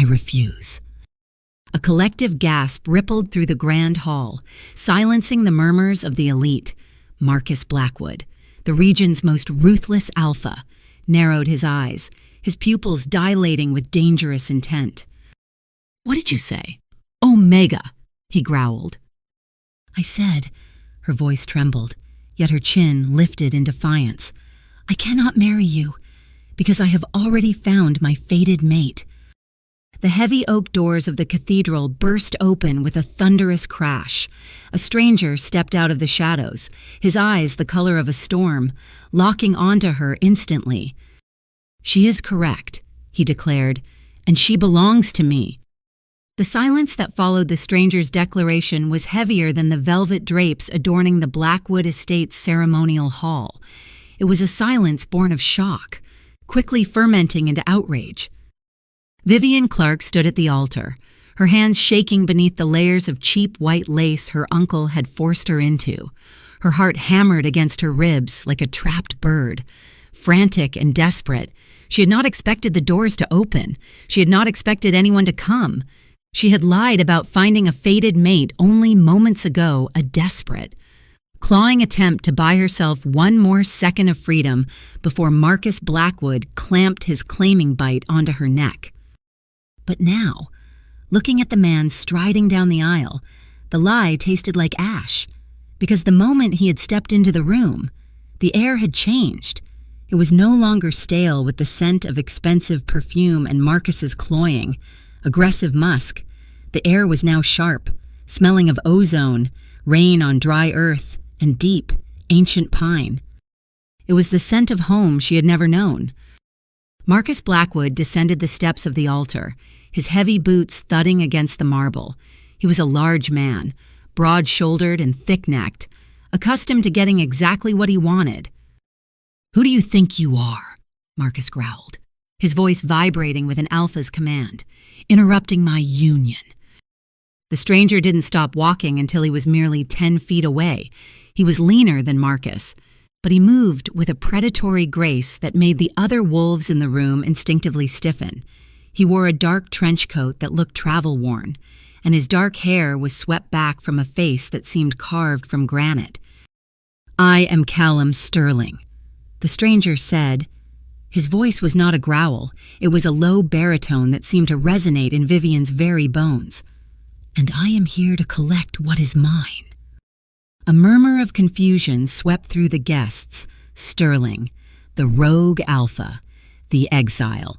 I refuse." A collective gasp rippled through the grand hall, silencing the murmurs of the elite. Marcus Blackwood, the region's most ruthless alpha, narrowed his eyes, his pupils dilating with dangerous intent. "What did you say?" "Omega," he growled. "I said," her voice trembled, yet her chin lifted in defiance, "I cannot marry you, because I have already found my fated mate." The heavy oak doors of the cathedral burst open with a thunderous crash. A stranger stepped out of the shadows, his eyes the color of a storm, locking onto her instantly. "She is correct," he declared, "and she belongs to me." The silence that followed the stranger's declaration was heavier than the velvet drapes adorning the Blackwood Estate's ceremonial hall. It was a silence born of shock, quickly fermenting into outrage. Vivian Clark stood at the altar, her hands shaking beneath the layers of cheap white lace her uncle had forced her into. Her heart hammered against her ribs like a trapped bird. Frantic and desperate, she had not expected the doors to open. She had not expected anyone to come. She had lied about finding a fated mate only moments ago, a desperate, clawing attempt to buy herself one more second of freedom before Marcus Blackwood clamped his claiming bite onto her neck. But now, looking at the man striding down the aisle, the lie tasted like ash, because the moment he had stepped into the room, the air had changed. It was no longer stale with the scent of expensive perfume and Marcus's cloying, aggressive musk. The air was now sharp, smelling of ozone, rain on dry earth, and deep, ancient pine. It was the scent of home she had never known. Marcus Blackwood descended the steps of the altar, his heavy boots thudding against the marble. He was a large man, broad-shouldered and thick-necked, accustomed to getting exactly what he wanted. "Who do you think you are?" Marcus growled, his voice vibrating with an alpha's command. "Interrupting my union." The stranger didn't stop walking until he was merely 10 feet away. He was leaner than Marcus, but he moved with a predatory grace that made the other wolves in the room instinctively stiffen. He wore a dark trench coat that looked travel-worn, and his dark hair was swept back from a face that seemed carved from granite. "I am Callum Sterling," the stranger said. His voice was not a growl. It was a low baritone that seemed to resonate in Vivian's very bones. "And I am here to collect what is mine." A murmur of confusion swept through the guests. Sterling, the rogue alpha, the exile.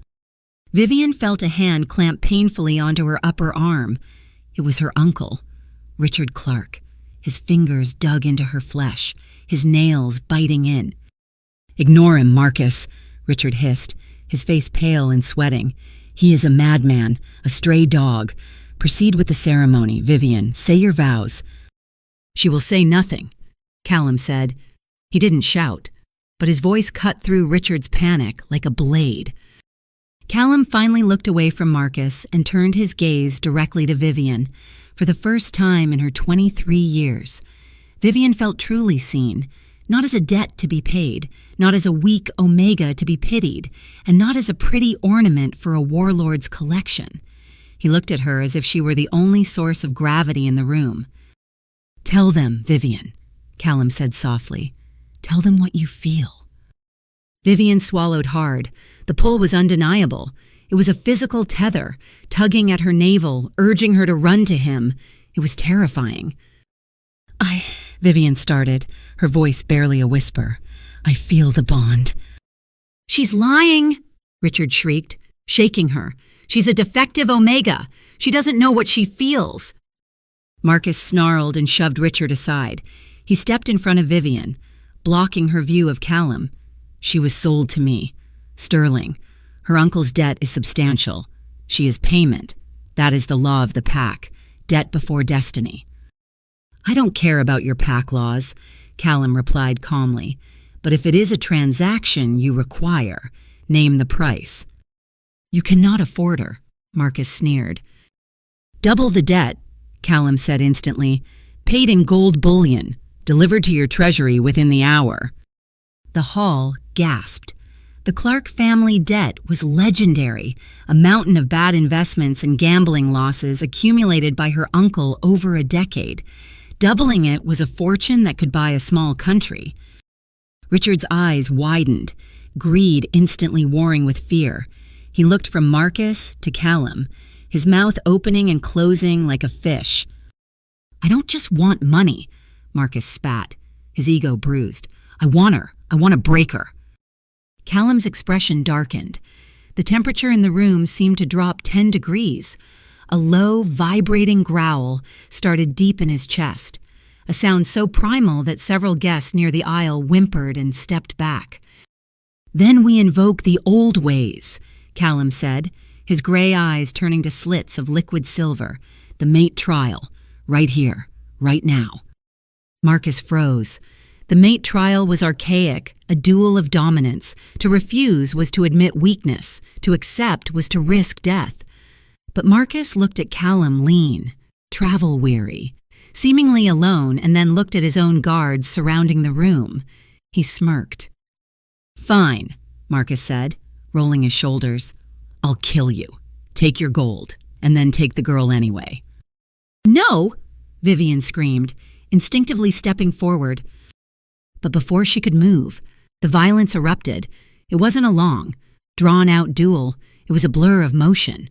Vivian felt a hand clamp painfully onto her upper arm. It was her uncle, Richard Clark. His fingers dug into her flesh, his nails biting in. "Ignore him, Marcus," Richard hissed, his face pale and sweating. "He is a madman, a stray dog. Proceed with the ceremony, Vivian. Say your vows." "She will say nothing," Callum said. He didn't shout, but his voice cut through Richard's panic like a blade. Callum finally looked away from Marcus and turned his gaze directly to Vivian. For the first time in her 23 years, Vivian felt truly seen, not as a debt to be paid, not as a weak omega to be pitied, and not as a pretty ornament for a warlord's collection. He looked at her as if she were the only source of gravity in the room. "Tell them, Vivian," Callum said softly. "Tell them what you feel." Vivian swallowed hard. The pull was undeniable. It was a physical tether, tugging at her navel, urging her to run to him. It was terrifying. Vivian started, her voice barely a whisper. "I feel the bond." "She's lying," Richard shrieked, shaking her. "She's a defective omega. She doesn't know what she feels." Marcus snarled and shoved Richard aside. He stepped in front of Vivian, blocking her view of Callum. "She was sold to me. Sterling. Her uncle's debt is substantial. She is payment. That is the law of the pack. Debt before destiny." "I don't care about your pack laws," Callum replied calmly. "But if it is a transaction you require, name the price." "You cannot afford her," Marcus sneered. "Double the debt," Callum said instantly. "Paid in gold bullion, delivered to your treasury within the hour." The hall gasped. The Clark family debt was legendary, a mountain of bad investments and gambling losses accumulated by her uncle over a decade. Doubling it was a fortune that could buy a small country. Richard's eyes widened, greed instantly warring with fear. He looked from Marcus to Callum, his mouth opening and closing like a fish. "I don't just want money," Marcus spat, his ego bruised. "I want her. I want to break her." Callum's expression darkened. The temperature in the room seemed to drop 10 degrees. A low, vibrating growl started deep in his chest, a sound so primal that several guests near the aisle whimpered and stepped back. "Then we invoke the old ways," Callum said, his gray eyes turning to slits of liquid silver. "The mate trial, right here, right now." Marcus froze. The mate trial was archaic, a duel of dominance. To refuse was to admit weakness. To accept was to risk death. But Marcus looked at Callum lean, travel-weary, seemingly alone, and then looked at his own guards surrounding the room. He smirked. "Fine," Marcus said, rolling his shoulders. "I'll kill you. Take your gold, and then take the girl anyway." "No!" Vivian screamed, instinctively stepping forward. But before she could move, the violence erupted. It wasn't a long, drawn-out duel. It was a blur of motion.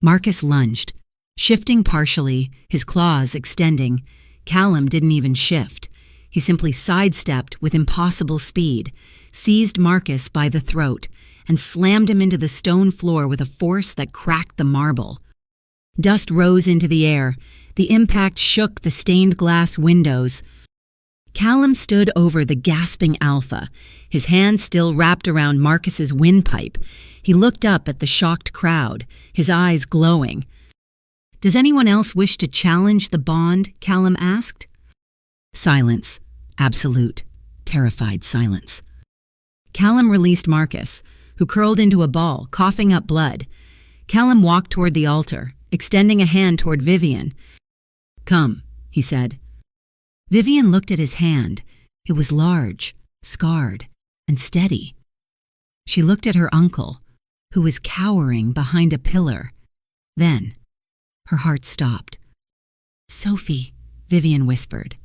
Marcus lunged, shifting partially, his claws extending. Callum didn't even shift. He simply sidestepped with impossible speed, seized Marcus by the throat, and slammed him into the stone floor with a force that cracked the marble. Dust rose into the air. The impact shook the stained glass windows. Callum stood over the gasping alpha, his hand still wrapped around Marcus's windpipe. He looked up at the shocked crowd, his eyes glowing. "Does anyone else wish to challenge the bond?" Callum asked. Silence. Absolute, terrified silence. Callum released Marcus, who curled into a ball, coughing up blood. Callum walked toward the altar, extending a hand toward Vivian. "Come," he said. Vivian looked at his hand. It was large, scarred, and steady. She looked at her uncle, who was cowering behind a pillar. Then, her heart stopped. "Sophie," Vivian whispered.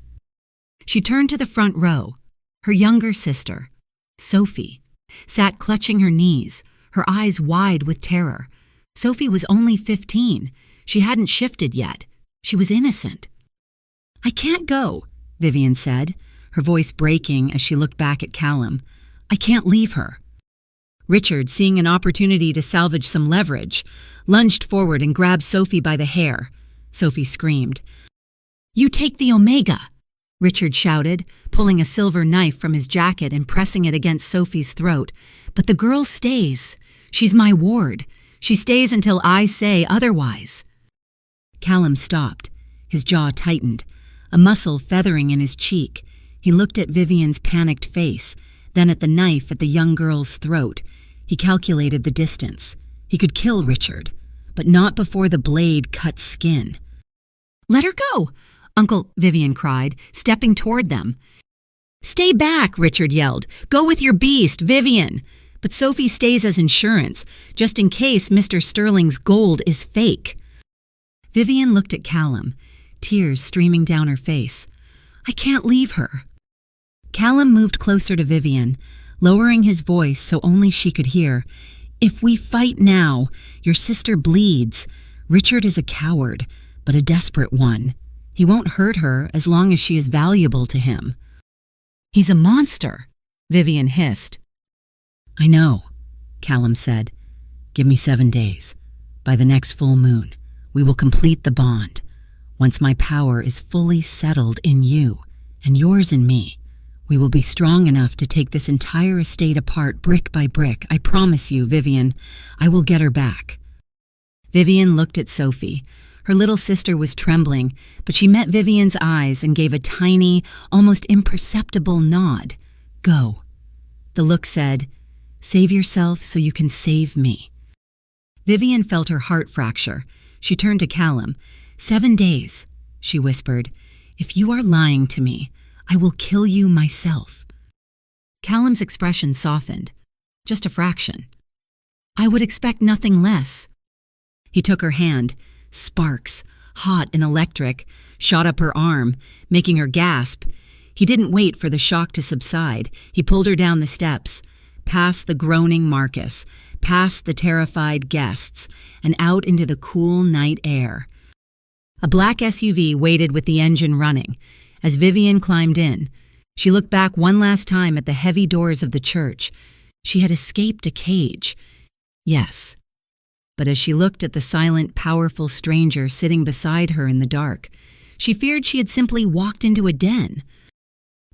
She turned to the front row. Her younger sister, Sophie, sat clutching her knees, her eyes wide with terror. Sophie was only 15. She hadn't shifted yet. She was innocent. "I can't go," Vivian said, her voice breaking as she looked back at Callum. "I can't leave her." Richard, seeing an opportunity to salvage some leverage, lunged forward and grabbed Sophie by the hair. Sophie screamed. "You take the Omega!" Richard shouted, pulling a silver knife from his jacket and pressing it against Sophie's throat. "But the girl stays. She's my ward. She stays until I say otherwise." Callum stopped. His jaw tightened, a muscle feathering in his cheek. He looked at Vivian's panicked face, then at the knife at the young girl's throat. He calculated the distance. He could kill Richard, but not before the blade cut skin. "Let her go!" Uncle Vivian cried, stepping toward them. "Stay back!" Richard yelled. "Go with your beast, Vivian!" But Sophie stays as insurance, just in case Mr. Sterling's gold is fake. Vivian looked at Callum, tears streaming down her face. "I can't leave her." Callum moved closer to Vivian, lowering his voice so only she could hear. "If we fight now, your sister bleeds. Richard is a coward, but a desperate one. He won't hurt her as long as she is valuable to him." "He's a monster," Vivian hissed. "I know," Callum said. "Give me 7 days. By the next full moon, we will complete the bond. Once my power is fully settled in you, and yours in me, we will be strong enough to take this entire estate apart brick by brick. I promise you, Vivian, I will get her back." Vivian looked at Sophie. Her little sister was trembling, but she met Vivian's eyes and gave a tiny, almost imperceptible nod. "Go." The look said, "Save yourself so you can save me." Vivian felt her heart fracture. She turned to Callum. 7 days, she whispered. "If you are lying to me, I will kill you myself." Callum's expression softened. just a fraction. I would expect nothing less. He took her hand. Sparks, hot and electric, shot up her arm, making her gasp. He didn't wait for the shock to subside. He pulled her down the steps, past the groaning Marcus, past the terrified guests, and out into the cool night air. A black SUV waited with the engine running. As Vivian climbed in, she looked back one last time at the heavy doors of the church. She had escaped a cage. Yes. But as she looked at the silent, powerful stranger sitting beside her in the dark, she feared she had simply walked into a den.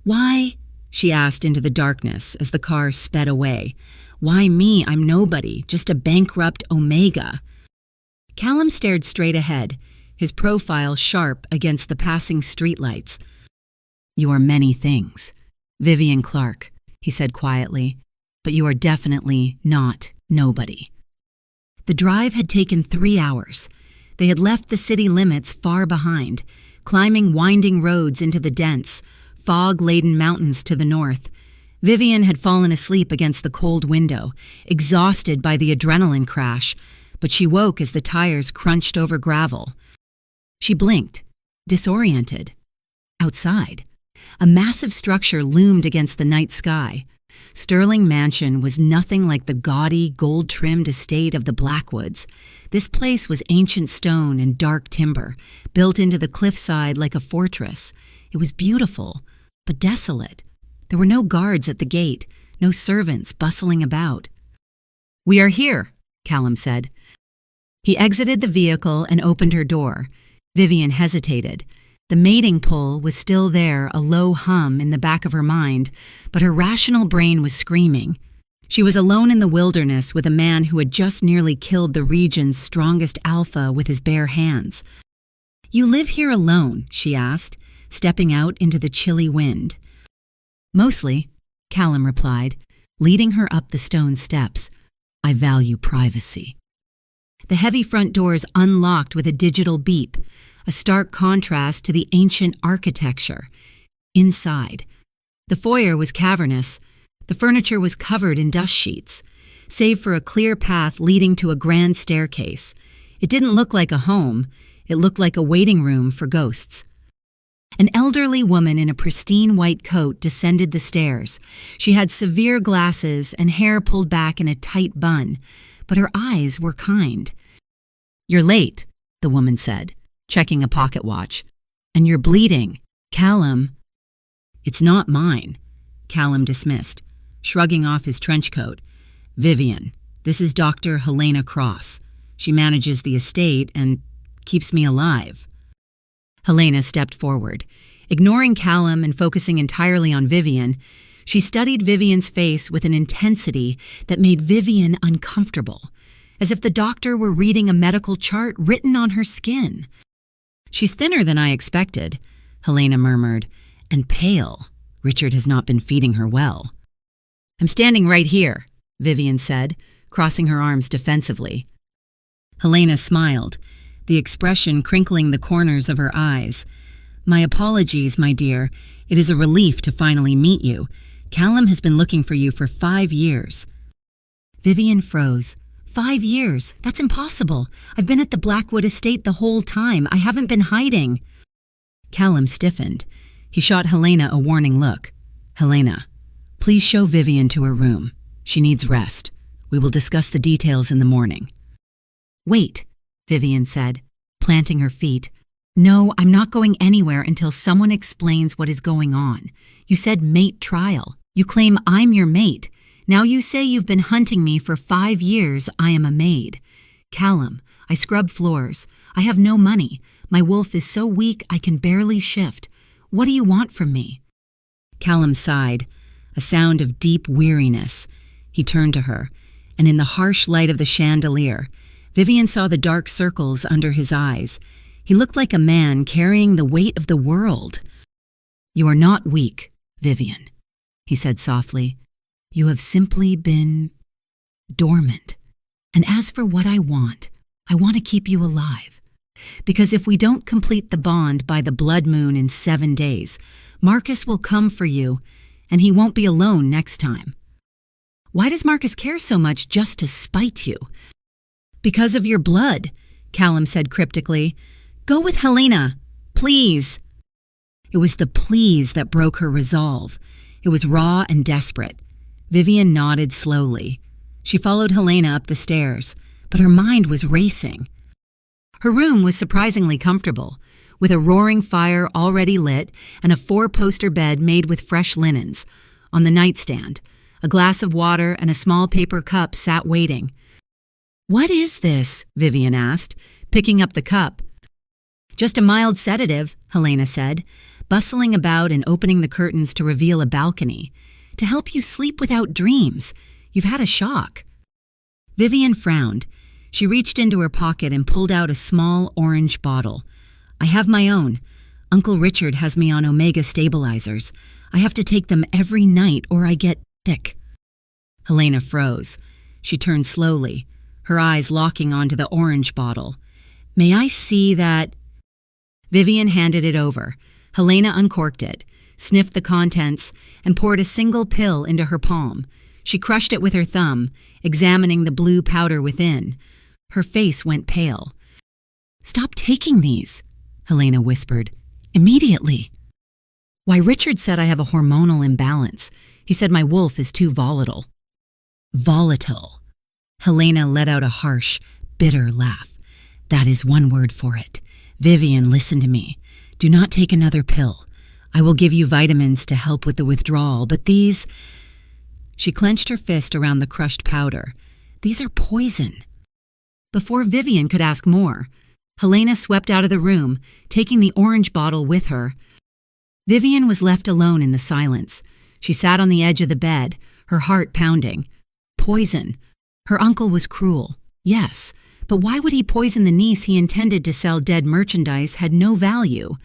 "Why?" she asked into the darkness as the car sped away. "Why me? I'm nobody, just a bankrupt Omega." Callum stared straight ahead, his profile sharp against the passing streetlights. "You are many things, Vivian Clark," he said quietly, "but you are definitely not nobody." The drive had taken 3 hours. They had left the city limits far behind, climbing winding roads into the dense, fog-laden mountains to the north. Vivian had fallen asleep against the cold window, exhausted by the adrenaline crash, but she woke as the tires crunched over gravel. She blinked, disoriented. Outside, a massive structure loomed against the night sky. Sterling Mansion was nothing like the gaudy, gold-trimmed estate of the Blackwoods. This place was ancient stone and dark timber, built into the cliffside like a fortress. It was beautiful, but desolate. There were no guards at the gate, no servants bustling about. "We are here," Callum said. He exited the vehicle and opened her door. Vivian hesitated. The mating pull was still there, a low hum in the back of her mind, but her rational brain was screaming. She was alone in the wilderness with a man who had just nearly killed the region's strongest alpha with his bare hands. "You live here alone?" she asked, stepping out into the chilly wind. "Mostly," Callum replied, leading her up the stone steps. "I value privacy." The heavy front doors unlocked with a digital beep, a stark contrast to the ancient architecture. Inside, the foyer was cavernous. The furniture was covered in dust sheets, save for a clear path leading to a grand staircase. It didn't look like a home. It looked like a waiting room for ghosts. An elderly woman in a pristine white coat descended the stairs. She had severe glasses and hair pulled back in a tight bun, but her eyes were kind. "You're late," the woman said, checking a pocket watch. "And you're bleeding. Callum." "It's not mine," Callum dismissed, shrugging off his trench coat. "Vivian, this is Dr. Helena Cross. She manages the estate and keeps me alive." Helena stepped forward. Ignoring Callum and focusing entirely on Vivian, she studied Vivian's face with an intensity that made Vivian uncomfortable, as if the doctor were reading a medical chart written on her skin. "She's thinner than I expected," Helena murmured, "and pale. Richard has not been feeding her well." "I'm standing right here," Vivian said, crossing her arms defensively. Helena smiled, the expression crinkling the corners of her eyes. "My apologies, my dear. It is a relief to finally meet you. Callum has been looking for you for 5 years. Vivian froze. 5 years? That's impossible. I've been at the Blackwood estate the whole time. I haven't been hiding. Callum stiffened. He shot Helena a warning look. "Helena, please show Vivian to her room. She needs rest. We will discuss the details in the morning." "Wait," Vivian said, planting her feet. "No, I'm not going anywhere until someone explains what is going on. You said mate trial. You claim I'm your mate. Now you say you've been hunting me for 5 years. I am a maid. Callum, I scrub floors. I have no money. My wolf is so weak I can barely shift. What do you want from me?" Callum sighed, a sound of deep weariness. He turned to her, and in the harsh light of the chandelier, Vivian saw the dark circles under his eyes. He looked like a man carrying the weight of the world. "You are not weak, Vivian," he said softly. "You have simply been dormant. And as for what I want to keep you alive. Because if we don't complete the bond by the blood moon in 7 days, Marcus will come for you, and he won't be alone next time." Why does Marcus care so much just to spite you? Because of your blood, Callum said cryptically. Go with Helena, please. It was the please that broke her resolve. It was raw and desperate. Vivian nodded slowly. She followed Helena up the stairs, but her mind was racing. Her room was surprisingly comfortable, with a roaring fire already lit and a 4-poster bed made with fresh linens. On the nightstand, a glass of water and a small paper cup sat waiting. What is this? Vivian asked, picking up the cup. Just a mild sedative, Helena said, bustling about and opening the curtains to reveal a balcony. To help you sleep without dreams. You've had a shock. Vivian frowned. She reached into her pocket and pulled out a small orange bottle. I have my own. Uncle Richard has me on omega stabilizers. I have to take them every night or I get sick. Helena froze. She turned slowly, her eyes locking onto the orange bottle. May I see that? Vivian handed it over. Helena uncorked it, sniffed the contents, and poured a single pill into her palm. She crushed it with her thumb, examining the blue powder within. Her face went pale. Stop taking these, Helena whispered. Immediately. Why, Richard said I have a hormonal imbalance. He said my wolf is too volatile. Volatile. Helena let out a harsh, bitter laugh. That is one word for it. Vivian, listen to me. Do not take another pill. I will give you vitamins to help with the withdrawal, but these... She clenched her fist around the crushed powder. These are poison. Before Vivian could ask more, Helena swept out of the room, taking the orange bottle with her. Vivian was left alone in the silence. She sat on the edge of the bed, her heart pounding. Poison. Her uncle was cruel, yes, but why would he poison the niece he intended to sell dead merchandise had no value?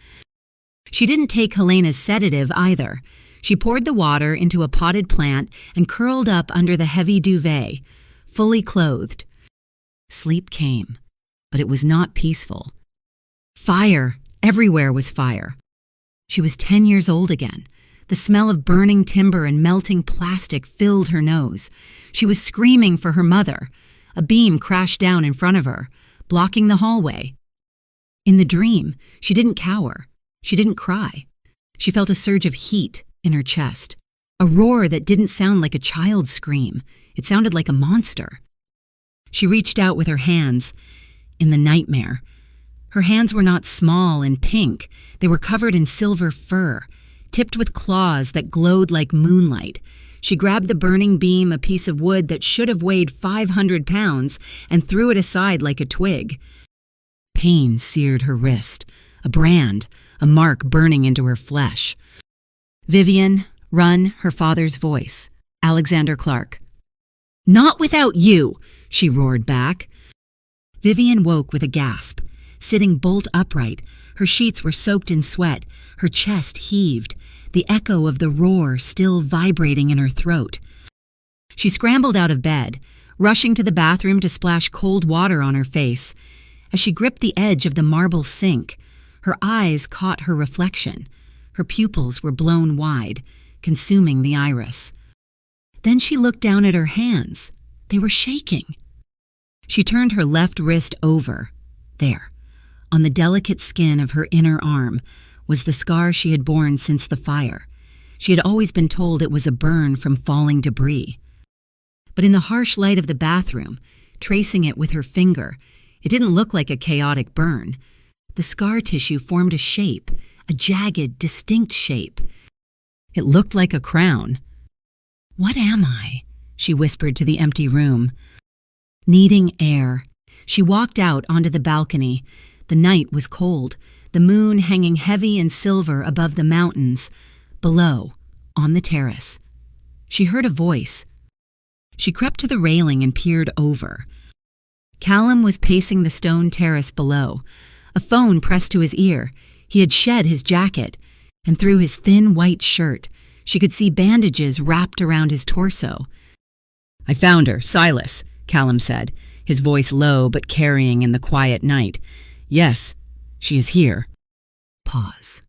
She didn't take Helena's sedative either. She poured the water into a potted plant and curled up under the heavy duvet, fully clothed. Sleep came, but it was not peaceful. Fire. Everywhere was fire. She was 10 years old again. The smell of burning timber and melting plastic filled her nose. She was screaming for her mother. A beam crashed down in front of her, blocking the hallway. In the dream, she didn't cower. She didn't cry. She felt a surge of heat in her chest. A roar that didn't sound like a child's scream. It sounded like a monster. She reached out with her hands. In the nightmare, her hands were not small and pink. They were covered in silver fur, tipped with claws that glowed like moonlight. She grabbed the burning beam, a piece of wood that should have weighed 500 pounds, and threw it aside like a twig. Pain seared her wrist, a brand, a mark burning into her flesh. Vivian, run, her father's voice. Alexander Clark. Not without you, she roared back. Vivian woke with a gasp. Sitting bolt upright, her sheets were soaked in sweat, her chest heaved, the echo of the roar still vibrating in her throat. She scrambled out of bed, rushing to the bathroom to splash cold water on her face. As she gripped the edge of the marble sink, her eyes caught her reflection. Her pupils were blown wide, consuming the iris. Then she looked down at her hands. They were shaking. She turned her left wrist over. There, on the delicate skin of her inner arm, was the scar she had borne since the fire. She had always been told it was a burn from falling debris. But in the harsh light of the bathroom, tracing it with her finger, it didn't look like a chaotic burn. The scar tissue formed a shape, a jagged, distinct shape. It looked like a crown. What am I? She whispered to the empty room. Needing air, she walked out onto the balcony. The night was cold, the moon hanging heavy and silver above the mountains. Below, on the terrace, she heard a voice. She crept to the railing and peered over. Callum was pacing the stone terrace below, a phone pressed to his ear. He had shed his jacket, and through his thin white shirt, she could see bandages wrapped around his torso. I found her, Silas, Callum said, his voice low but carrying in the quiet night. Yes, she is here. Pause.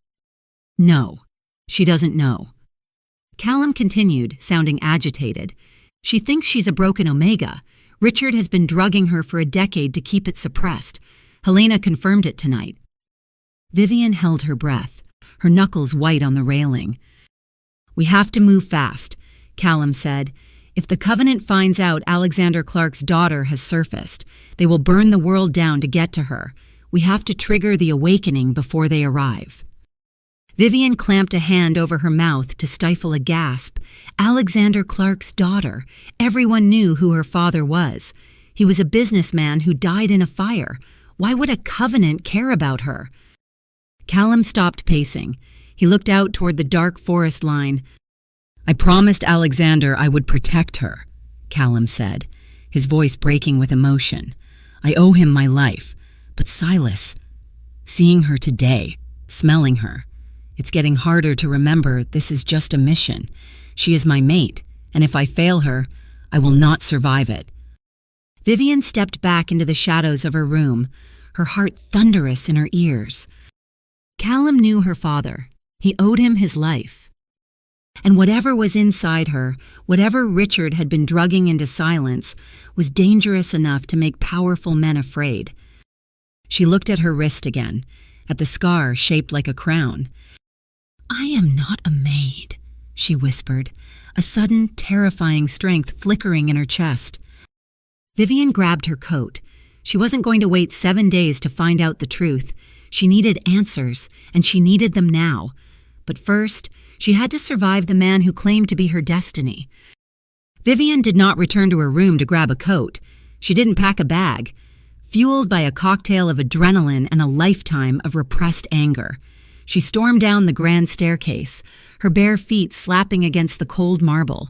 No, she doesn't know. Callum continued, sounding agitated. She thinks she's a broken omega. Richard has been drugging her for a decade to keep it suppressed. Helena confirmed it tonight. Vivian held her breath, her knuckles white on the railing. "We have to move fast," Callum said. "If the Covenant finds out Alexander Clark's daughter has surfaced, they will burn the world down to get to her. We have to trigger the awakening before they arrive." Vivian clamped a hand over her mouth to stifle a gasp. Alexander Clark's daughter. Everyone knew who her father was. He was a businessman who died in a fire. Why would a Covenant care about her? Callum stopped pacing. He looked out toward the dark forest line. "I promised Alexander I would protect her," Callum said, his voice breaking with emotion. "I owe him my life. But Silas, seeing her today, smelling her, it's getting harder to remember this is just a mission. She is my mate, and if I fail her, I will not survive it." Vivian stepped back into the shadows of her room, her heart thunderous in her ears. Callum knew her father. He owed him his life. And whatever was inside her, whatever Richard had been drugging into silence, was dangerous enough to make powerful men afraid. She looked at her wrist again, at the scar shaped like a crown. "I am not a maid," she whispered, a sudden, terrifying strength flickering in her chest. Vivian grabbed her coat. She wasn't going to wait 7 days to find out the truth. She needed answers, and she needed them now. But first, she had to survive the man who claimed to be her destiny. Vivian did not return to her room to grab a coat. She didn't pack a bag. Fueled by a cocktail of adrenaline and a lifetime of repressed anger, she stormed down the grand staircase, her bare feet slapping against the cold marble.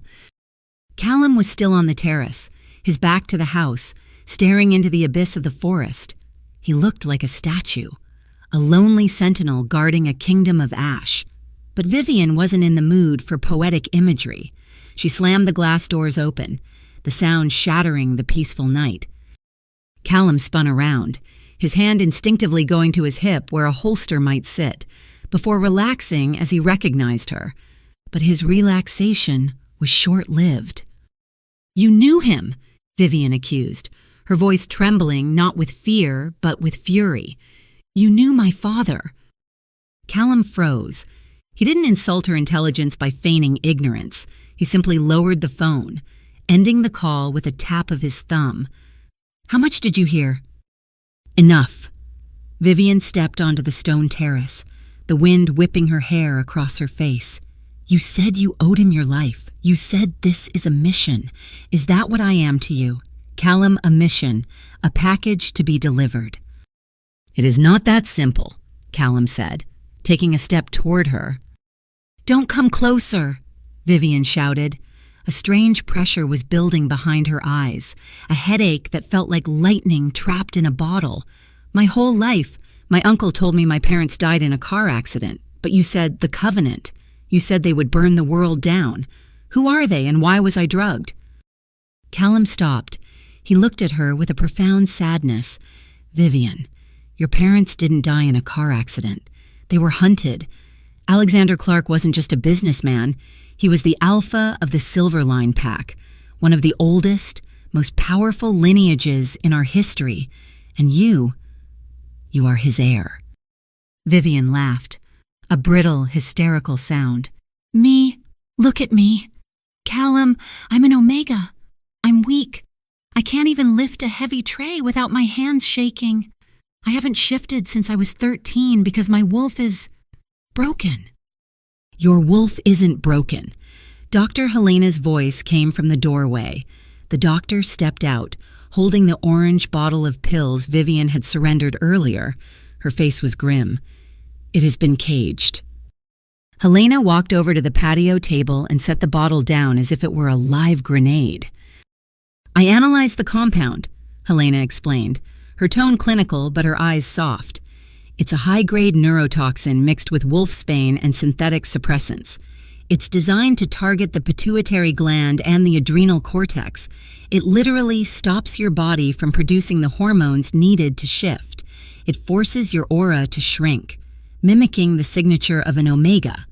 Callum was still on the terrace, his back to the house, staring into the abyss of the forest. He looked like a statue, a lonely sentinel guarding a kingdom of ash. But Vivian wasn't in the mood for poetic imagery. She slammed the glass doors open, the sound shattering the peaceful night. Callum spun around, his hand instinctively going to his hip where a holster might sit, before relaxing as he recognized her. But his relaxation was short-lived. "You knew him," Vivian accused, her voice trembling not with fear but with fury. "You knew my father." Callum froze. He didn't insult her intelligence by feigning ignorance. He simply lowered the phone, ending the call with a tap of his thumb. "How much did you hear?" "Enough." Vivian stepped onto the stone terrace, the wind whipping her hair across her face. "You said you owed him your life. You said this is a mission. Is that what I am to you? Callum, a mission, a package to be delivered." "It is not that simple," Callum said, taking a step toward her. "Don't come closer," Vivian shouted. A strange pressure was building behind her eyes, a headache that felt like lightning trapped in a bottle. "My whole life, my uncle told me my parents died in a car accident, but you said the Covenant. You said they would burn the world down. Who are they and why was I drugged?" Callum stopped. He looked at her with a profound sadness. "Vivian, your parents didn't die in a car accident. They were hunted. Alexander Clark wasn't just a businessman. He was the alpha of the Silverline Pack, one of the oldest, most powerful lineages in our history. And you are his heir." Vivian laughed, a brittle, hysterical sound. "Me? Look at me. Callum, I'm an omega. I'm weak. I can't even lift a heavy tray without my hands shaking. I haven't shifted since I was 13 because my wolf is broken." "Your wolf isn't broken." Dr. Helena's voice came from the doorway. The doctor stepped out, holding the orange bottle of pills Vivian had surrendered earlier. Her face was grim. "It has been caged." Helena walked over to the patio table and set the bottle down as if it were a live grenade. "I analyzed the compound," Helena explained, her tone clinical but her eyes soft. "It's a high-grade neurotoxin mixed with wolfsbane and synthetic suppressants. It's designed to target the pituitary gland and the adrenal cortex. It literally stops your body from producing the hormones needed to shift. It forces your aura to shrink, mimicking the signature of an omega."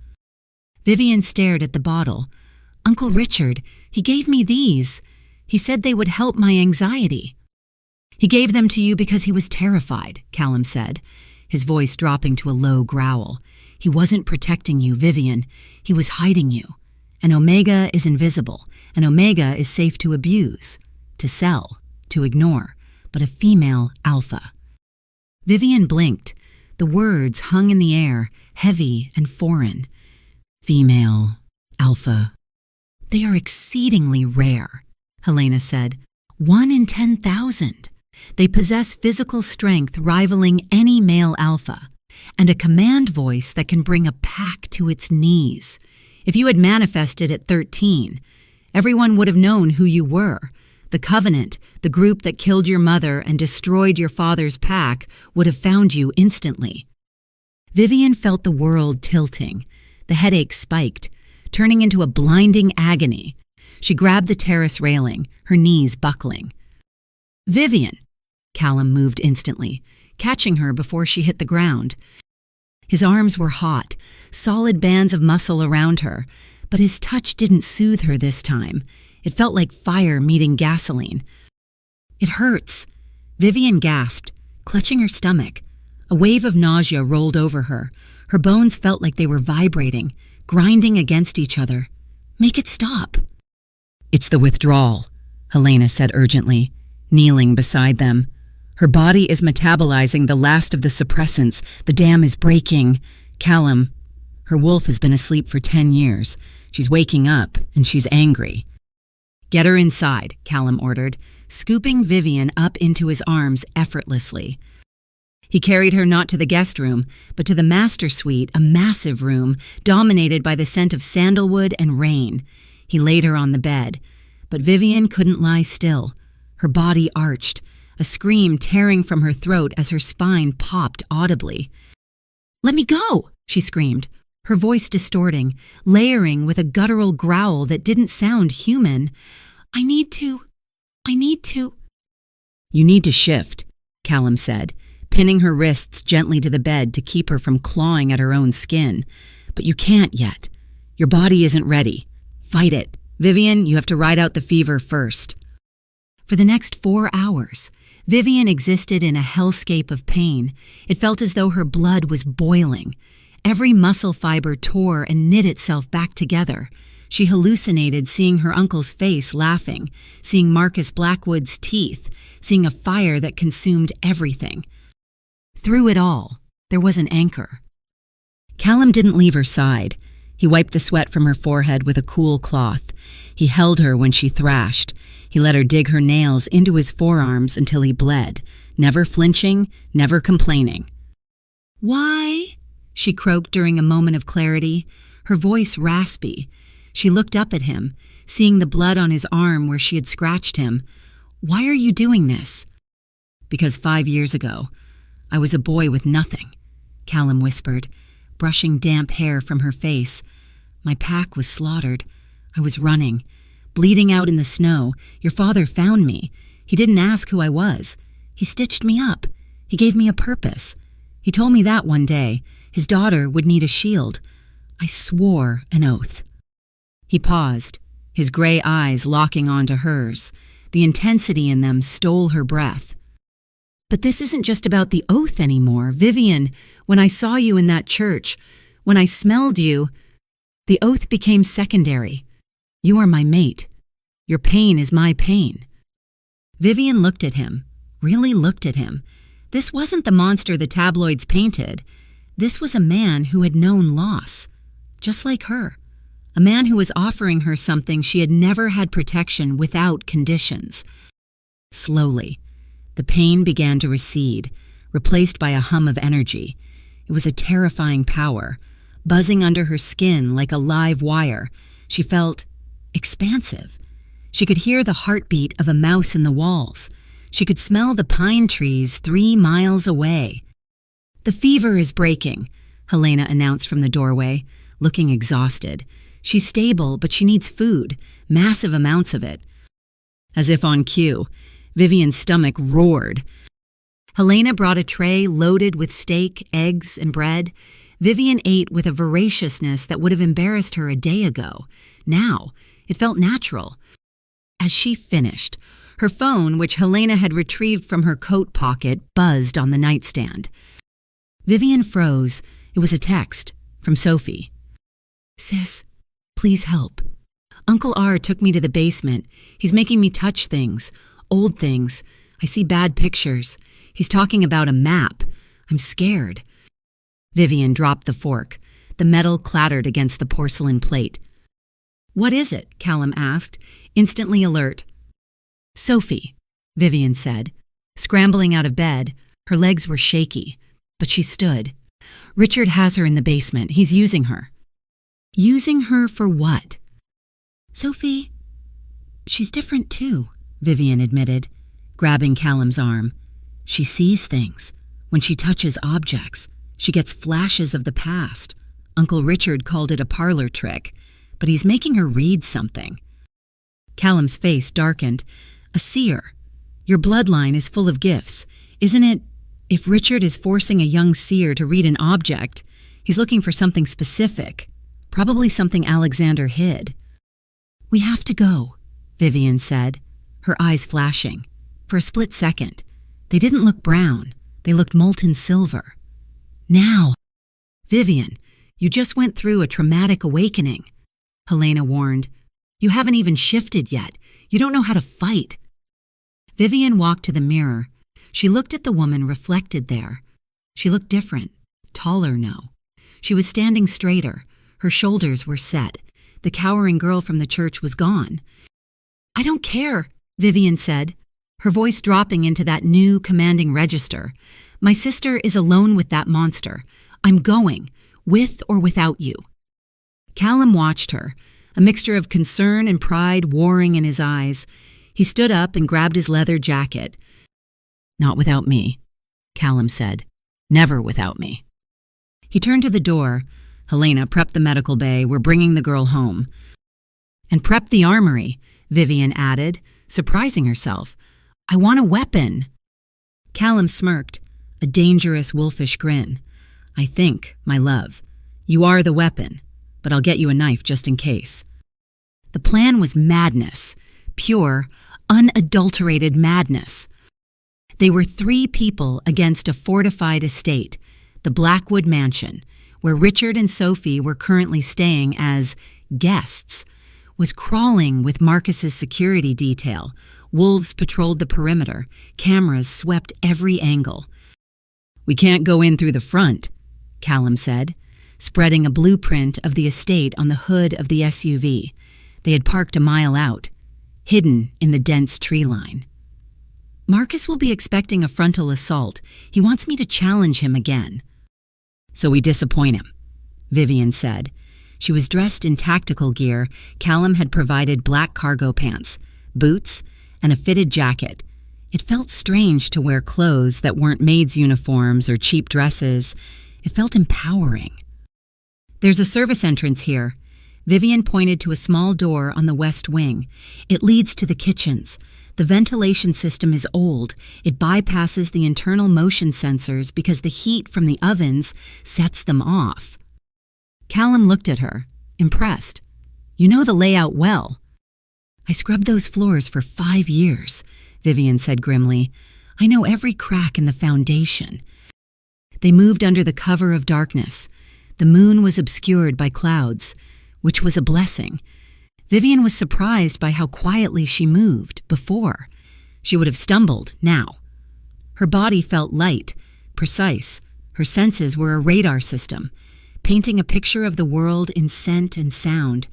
Vivian stared at the bottle. "Uncle Richard, He gave me these. He said they would help my anxiety. He gave them to you because he was terrified, Callum said, his voice dropping to a low growl. He wasn't protecting you, Vivian. He was hiding you. An Omega is invisible. An Omega is safe to abuse, to sell, to ignore, but a female alpha. Vivian blinked. The words hung in the air, heavy and foreign. Female, alpha. They are exceedingly rare, Helena said. 1 in 10,000. They possess physical strength rivaling any male alpha, and a command voice that can bring a pack to its knees. If you had manifested at 13, everyone would have known who you were. The Covenant, the group that killed your mother and destroyed your father's pack, would have found you instantly. Vivian felt the world tilting. The headache spiked, turning into a blinding agony. She grabbed the terrace railing, her knees buckling. Vivian! Callum moved instantly, catching her before she hit the ground. His arms were hot, solid bands of muscle around her, but his touch didn't soothe her this time. It felt like fire meeting gasoline. It hurts. Vivian gasped, clutching her stomach. A wave of nausea rolled over her. Her bones felt like they were vibrating, grinding against each other. Make it stop. It's the withdrawal, Helena said urgently, kneeling beside them. Her body is metabolizing the last of the suppressants. The dam is breaking. Callum, her wolf has been asleep for 10 years. She's waking up, and she's angry. Get her inside, Callum ordered, scooping Vivian up into his arms effortlessly. He carried her not to the guest room, but to the master suite, a massive room dominated by the scent of sandalwood and rain. He laid her on the bed, but Vivian couldn't lie still. Her body arched, a scream tearing from her throat as her spine popped audibly. "Let me go!" she screamed, her voice distorting, layering with a guttural growl that didn't sound human. I need to. You need to shift, Callum said, pinning her wrists gently to the bed to keep her from clawing at her own skin. But you can't yet. Your body isn't ready. Fight it. Vivian, you have to ride out the fever first. For the next 4 hours, Vivian existed in a hellscape of pain. It felt as though her blood was boiling. Every muscle fiber tore and knit itself back together. She hallucinated seeing her uncle's face laughing, seeing Marcus Blackwood's teeth, seeing a fire that consumed everything. Through it all, there was an anchor. Callum didn't leave her side. He wiped the sweat from her forehead with a cool cloth. He held her when she thrashed. He let her dig her nails into his forearms until he bled, never flinching, never complaining. Why? She croaked during a moment of clarity, her voice raspy. She looked up at him, seeing the blood on his arm where she had scratched him. Why are you doing this? Because 5 years ago, I was a boy with nothing, Callum whispered, brushing damp hair from her face. My pack was slaughtered. I was running, bleeding out in the snow. Your father found me. He didn't ask who I was. He stitched me up. He gave me a purpose. He told me that one day his daughter would need a shield. I swore an oath. He paused, his gray eyes locking onto hers. The intensity in them stole her breath. But this isn't just about the oath anymore. Vivian, when I saw you in that church, when I smelled you, the oath became secondary. You are my mate. Your pain is my pain. Vivian looked at him, really looked at him. This wasn't the monster the tabloids painted. This was a man who had known loss, just like her. A man who was offering her something she had never had protection without conditions. Slowly, the pain began to recede, replaced by a hum of energy. It was a terrifying power, buzzing under her skin like a live wire. She felt expansive. She could hear the heartbeat of a mouse in the walls. She could smell the pine trees 3 miles away. The fever is breaking, Helena announced from the doorway, looking exhausted. She's stable, but she needs food, massive amounts of it. As if on cue, Vivian's stomach roared. Helena brought a tray loaded with steak, eggs, and bread. Vivian ate with a voraciousness that would have embarrassed her a day ago. Now, It felt natural. As she finished, her phone, which Helena had retrieved from her coat pocket, buzzed on the nightstand. Vivian froze. It was a text from Sophie. "Sis, please help. Uncle R took me to the basement. He's making me touch things, old things. I see bad pictures. He's talking about a map. I'm scared." Vivian dropped the fork. The metal clattered against the porcelain plate. "What is it?" Callum asked, instantly alert. "Sophie," Vivian said. Scrambling out of bed, her legs were shaky, but she stood. "Richard has her in the basement. He's using her." "Using her for what?" "Sophie, she's different too," Vivian admitted, grabbing Callum's arm. "She sees things. When she touches objects, she gets flashes of the past. Uncle Richard called it a parlor trick, but he's making her read something." Callum's face darkened. "A seer. Your bloodline is full of gifts, isn't it? If Richard is forcing a young seer to read an object, he's looking for something specific, probably something Alexander hid." "We have to go," Vivian said, her eyes flashing. For a split second, they didn't look brown. They looked molten silver. "Now." "Vivian, you just went through a traumatic awakening," Helena warned. "You haven't even shifted yet. You don't know how to fight." Vivian walked to the mirror. She looked at the woman reflected there. She looked different, taller no. She was standing straighter. Her shoulders were set. The cowering girl from the church was gone. "I don't care," Vivian said, her voice dropping into that new, commanding register. "My sister is alone with that monster. I'm going, with or without you." Callum watched her, a mixture of concern and pride warring in his eyes. He stood up and grabbed his leather jacket. "Not without me," Callum said. "Never without me." He turned to the door. "Helena, prep the medical bay. We're bringing the girl home." "And prep the armory," Vivian added, surprising herself. "I want a weapon." Callum smirked, a dangerous wolfish grin. "I think, my love, you are the weapon, but I'll get you a knife just in case." The plan was madness, pure, unadulterated madness. They were 3 people against a fortified estate, the Blackwood Mansion, where Richard and Sophie were currently staying as guests, was crawling with Marcus's security detail. Wolves patrolled the perimeter. Cameras swept every angle. "We can't go in through the front," Callum said, spreading a blueprint of the estate on the hood of the SUV. They had parked a mile out, hidden in the dense tree line. "Marcus will be expecting a frontal assault. He wants me to challenge him again." "So we disappoint him," Vivian said. She was dressed in tactical gear. Callum had provided black cargo pants, boots, and a fitted jacket. It felt strange to wear clothes that weren't maids' uniforms or cheap dresses. It felt empowering. "There's a service entrance here." Vivian pointed to a small door on the west wing. "It leads to the kitchens. The ventilation system is old. It bypasses the internal motion sensors because the heat from the ovens sets them off." Callum looked at her, impressed. "You know the layout well." "I scrubbed those floors for 5 years," Vivian said grimly. "I know every crack in the foundation." They moved under the cover of darkness. The moon was obscured by clouds, which was a blessing. Vivian was surprised by how quietly she moved before. She would have stumbled now. Her body felt light, precise. Her senses were a radar system, painting a picture of the world in scent and sound.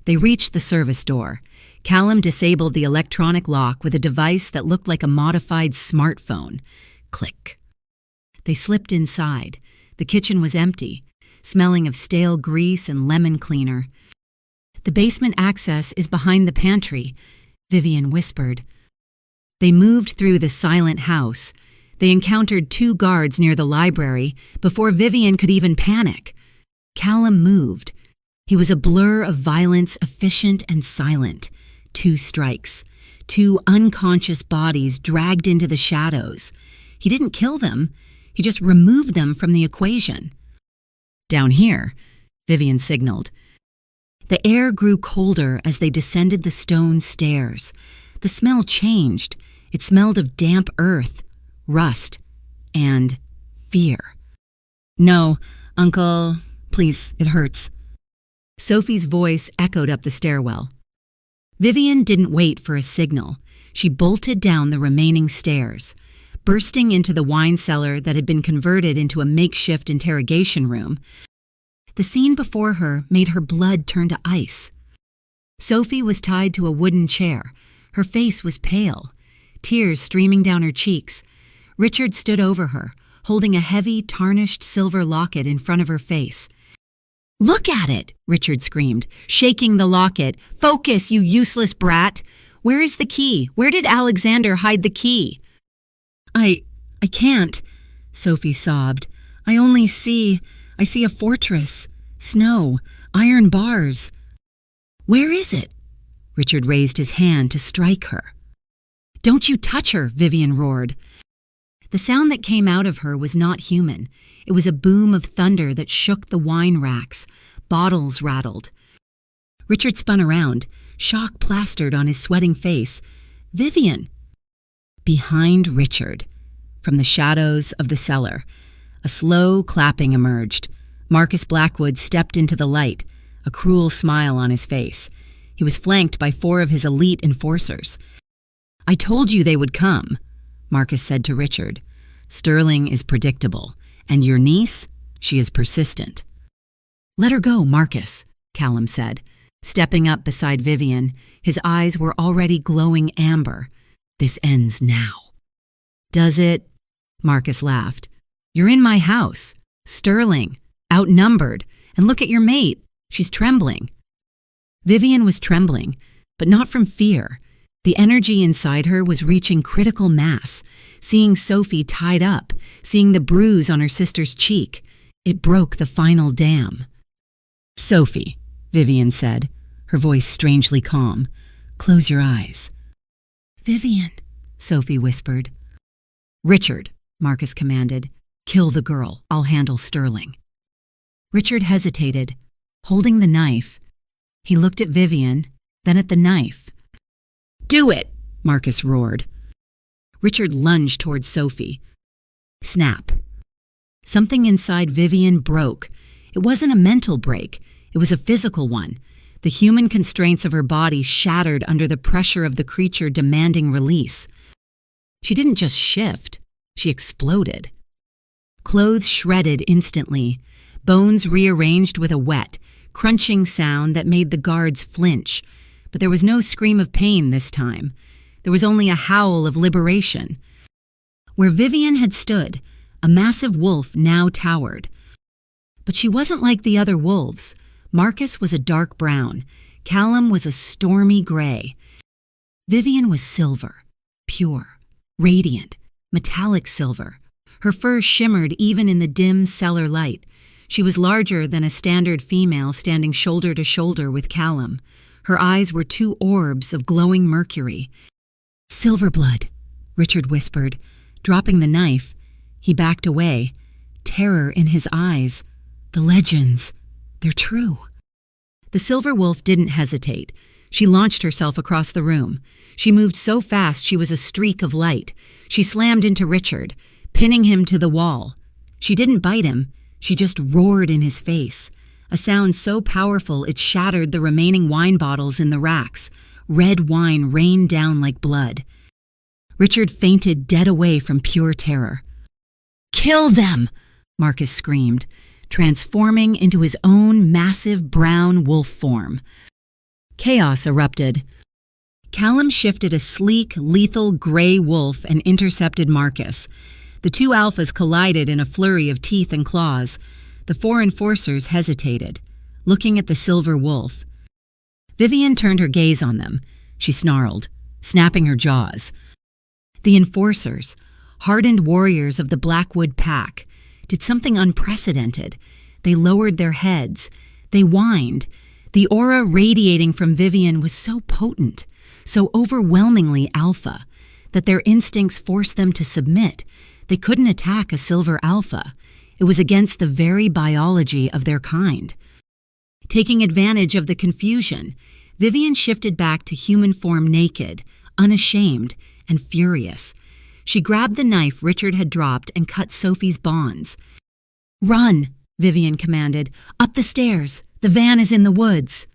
They reached the service door. Callum disabled the electronic lock with a device that looked like a modified smartphone. Click. They slipped inside. The kitchen was empty, smelling of stale grease and lemon cleaner. "The basement access is behind the pantry," Vivian whispered. They moved through the silent house. They encountered 2 guards near the library before Vivian could even panic. Callum moved. He was a blur of violence, efficient and silent. 2 strikes. 2 unconscious bodies dragged into the shadows. He didn't kill them. He just removed them from the equation. "Down here," Vivian signaled. The air grew colder as they descended the stone stairs. The smell changed. It smelled of damp earth, rust, and fear. "No, Uncle, please, it hurts." Sophie's voice echoed up the stairwell. Vivian didn't wait for a signal. She bolted down the remaining stairs, bursting into the wine cellar that had been converted into a makeshift interrogation room. The scene before her made her blood turn to ice. Sophie was tied to a wooden chair. Her face was pale, tears streaming down her cheeks. Richard stood over her, holding a heavy, tarnished silver locket in front of her face. "Look at it!" Richard screamed, shaking the locket. "Focus, you useless brat! Where is the key? Where did Alexander hide the key?" I can't," Sophie sobbed. I see a fortress, snow, iron bars." "Where is it?" Richard raised his hand to strike her. "Don't you touch her," Vivian roared. The sound that came out of her was not human. It was a boom of thunder that shook the wine racks. Bottles rattled. Richard spun around, shock plastered on his sweating face. "Vivian!" Behind Richard, from the shadows of the cellar, a slow clapping emerged. Marcus Blackwood stepped into the light, a cruel smile on his face. He was flanked by 4 of his elite enforcers. "I told you they would come," Marcus said to Richard. "Sterling is predictable, and your niece, she is persistent." "Let her go, Marcus," Callum said, stepping up beside Vivian. His eyes were already glowing amber. "This ends now." "Does it?" Marcus laughed. "You're in my house. Sterling, outnumbered, and look at your mate. She's trembling." Vivian was trembling, but not from fear. The energy inside her was reaching critical mass. Seeing Sophie tied up, seeing the bruise on her sister's cheek, it broke the final dam. "Sophie," Vivian said, her voice strangely calm, "close your eyes." "Vivian," Sophie whispered. "Richard," Marcus commanded, "kill the girl. I'll handle Sterling." Richard hesitated, holding the knife. He looked at Vivian, then at the knife. "Do it!" Marcus roared. Richard lunged toward Sophie. Snap. Something inside Vivian broke. It wasn't a mental break. It was a physical one. The human constraints of her body shattered under the pressure of the creature demanding release. She didn't just shift. She exploded. Clothes shredded instantly. Bones rearranged with a wet, crunching sound that made the guards flinch. But there was no scream of pain this time. There was only a howl of liberation. Where Vivian had stood, a massive wolf now towered. But she wasn't like the other wolves. Marcus was a dark brown. Callum was a stormy gray. Vivian was silver, pure, radiant, metallic silver. Her fur shimmered even in the dim cellar light. She was larger than a standard female standing shoulder to shoulder with Callum. Her eyes were 2 orbs of glowing mercury. "Silver blood," Richard whispered. Dropping the knife, he backed away, terror in his eyes. The legends, they're true. The silver wolf didn't hesitate. She launched herself across the room. She moved so fast she was a streak of light. She slammed into Richard, pinning him to the wall. She didn't bite him. She just roared in his face. A sound so powerful it shattered the remaining wine bottles in the racks. Red wine rained down like blood. Richard fainted dead away from pure terror. "Kill them!" Marcus screamed, transforming into his own massive brown wolf form. Chaos erupted. Callum shifted a sleek, lethal gray wolf and intercepted Marcus. The 2 alphas collided in a flurry of teeth and claws. The 4 enforcers hesitated, looking at the silver wolf. Vivian turned her gaze on them. She snarled, snapping her jaws. The enforcers, hardened warriors of the Blackwood pack, did something unprecedented. They lowered their heads. They whined. The aura radiating from Vivian was so potent, so overwhelmingly alpha, that their instincts forced them to submit. They couldn't attack a silver alpha. It was against the very biology of their kind. Taking advantage of the confusion, Vivian shifted back to human form naked, unashamed, and furious. She grabbed the knife Richard had dropped and cut Sophie's bonds. "Run," Vivian commanded. "Up the stairs. The van is in the woods."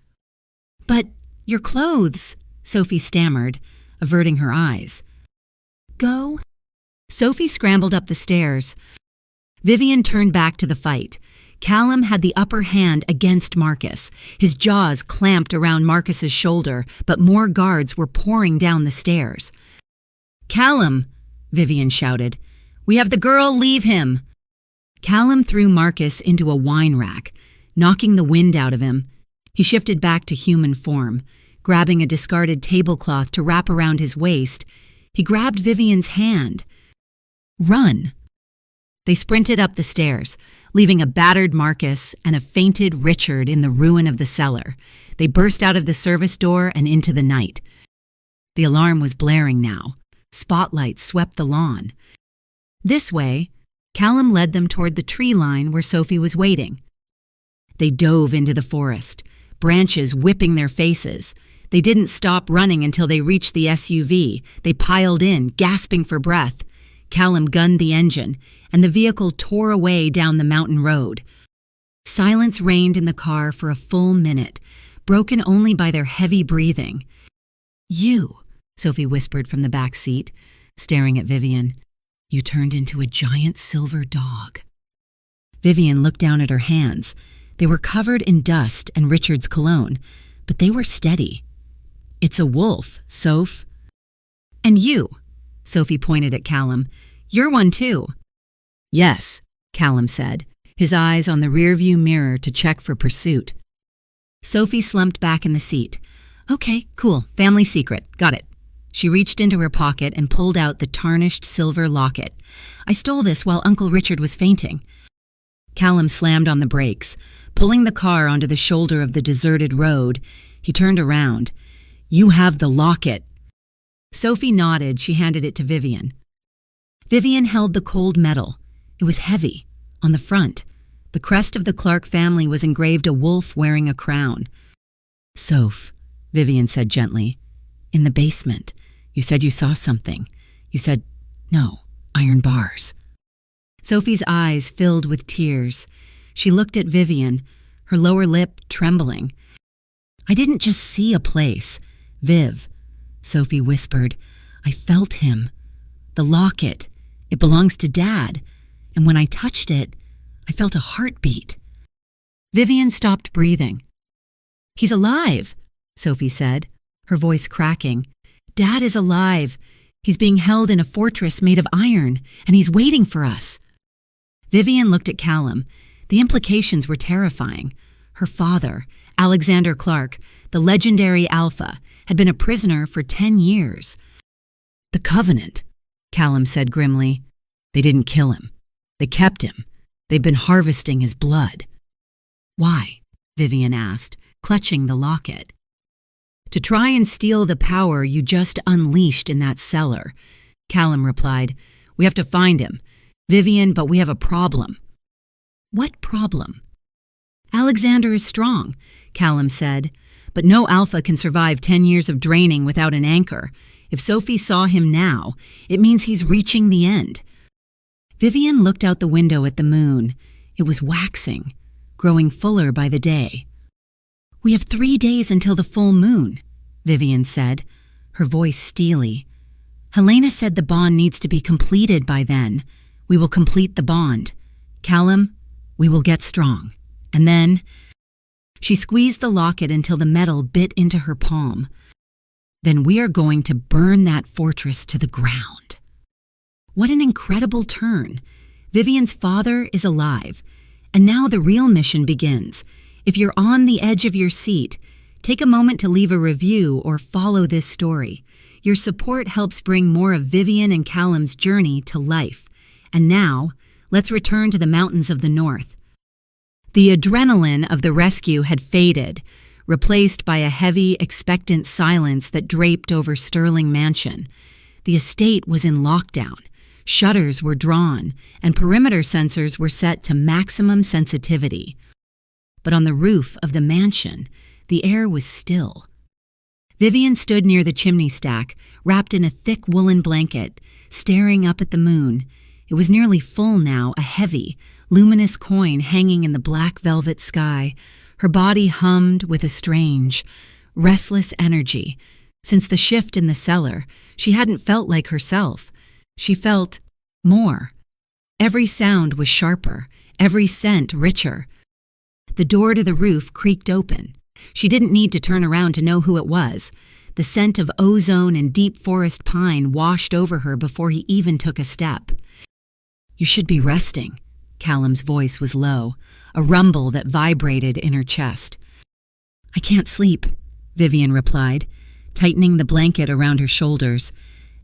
"But your clothes," Sophie stammered, averting her eyes. "Go." Sophie scrambled up the stairs. Vivian turned back to the fight. Callum had the upper hand against Marcus. His jaws clamped around Marcus's shoulder, but more guards were pouring down the stairs. "Callum," Vivian shouted. "We have the girl, leave him." Callum threw Marcus into a wine rack, knocking the wind out of him. He shifted back to human form. Grabbing a discarded tablecloth to wrap around his waist, he grabbed Vivian's hand. "Run." They sprinted up the stairs, leaving a battered Marcus and a fainted Richard in the ruin of the cellar. They burst out of the service door and into the night. The alarm was blaring now. Spotlights swept the lawn. This way, Callum led them toward the tree line where Sophie was waiting. They dove into the forest, branches whipping their faces. They didn't stop running until they reached the SUV. They piled in, gasping for breath. Callum gunned the engine, and the vehicle tore away down the mountain road. Silence reigned in the car for a full minute, broken only by their heavy breathing. "You," Sophie whispered from the back seat, staring at Vivian. "You turned into a giant silver dog." Vivian looked down at her hands. They were covered in dust and Richard's cologne, but they were steady. "It's a wolf, Soph." "And you," Sophie pointed at Callum. "You're one too." "Yes," Callum said, his eyes on the rearview mirror to check for pursuit. Sophie slumped back in the seat. "Okay, cool, family secret, got it." She reached into her pocket and pulled out the tarnished silver locket. "I stole this while Uncle Richard was fainting." Callum slammed on the brakes, pulling the car onto the shoulder of the deserted road. He turned around. "You have the locket." Sophie nodded. She handed it to Vivian. Vivian held the cold metal. It was heavy. On the front, the crest of the Clark family was engraved a wolf wearing a crown. "Soph," Vivian said gently, "in the basement, you said you saw something. You said, no, iron bars." Sophie's eyes filled with tears. She looked at Vivian, her lower lip trembling. "I didn't just see a place, Viv," Sophie whispered. "I felt him. The locket. It belongs to Dad. And when I touched it, I felt a heartbeat." Vivian stopped breathing. "He's alive," Sophie said, her voice cracking. "Dad is alive. He's being held in a fortress made of iron, and he's waiting for us." Vivian looked at Callum. The implications were terrifying. Her father, Alexander Clark, the legendary Alpha, had been a prisoner for 10 years. "The Covenant," Callum said grimly. "They didn't kill him. They kept him. They've been harvesting his blood." "Why?" Vivian asked, clutching the locket. "To try and steal the power you just unleashed in that cellar," Callum replied. "We have to find him. Vivian, but we have a problem." "What problem?" "Alexander is strong," Callum said, "but no Alpha can survive 10 years of draining without an anchor. If Sophie saw him now, it means he's reaching the end." Vivian looked out the window at the moon. It was waxing, growing fuller by the day. "We have 3 days until the full moon," Vivian said, her voice steely. "Helena said the bond needs to be completed by then. We will complete the bond. Callum, we will get strong. And then—" She squeezed the locket until the metal bit into her palm. "Then we are going to burn that fortress to the ground." What an incredible turn. Vivian's father is alive. And now the real mission begins. If you're on the edge of your seat, take a moment to leave a review or follow this story. Your support helps bring more of Vivian and Callum's journey to life. And now, let's return to the mountains of the north. The adrenaline of the rescue had faded, replaced by a heavy, expectant silence that draped over Sterling Mansion. The estate was in lockdown. Shutters were drawn, and perimeter sensors were set to maximum sensitivity. but on the roof of the mansion, the air was still. Vivian stood near the chimney stack, wrapped in a thick woolen blanket, staring up at the moon. It was nearly full now, a heavy, luminous coin hanging in the black velvet sky. Her body hummed with a strange, restless energy. Since the shift in the cellar, she hadn't felt like herself. She felt more. Every sound was sharper, every scent richer. The door to the roof creaked open. She didn't need to turn around to know who it was. The scent of ozone and deep forest pine washed over her before he even took a step. "You should be resting." Callum's voice was low, a rumble that vibrated in her chest. "I can't sleep," Vivian replied, tightening the blanket around her shoulders.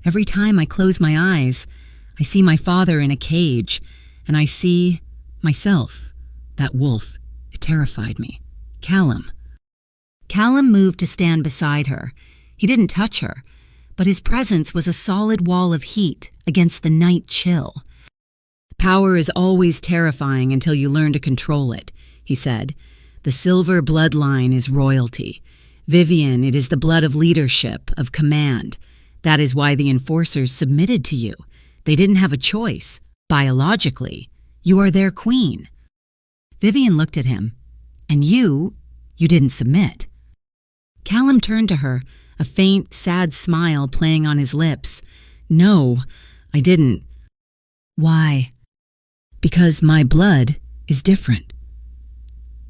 "Every time I close my eyes, I see my father in a cage, and I see myself, that wolf. It terrified me. Callum." Callum moved to stand beside her. He didn't touch her, but his presence was a solid wall of heat against the night chill. "Power is always terrifying until you learn to control it," he said. "The silver bloodline is royalty. Vivian, it is the blood of leadership, of command. That is why the enforcers submitted to you. They didn't have a choice. Biologically, you are their queen." Vivian looked at him. "And you didn't submit." Callum turned to her, a faint, sad smile playing on his lips. "No, I didn't." "Why?" "Because my blood is different."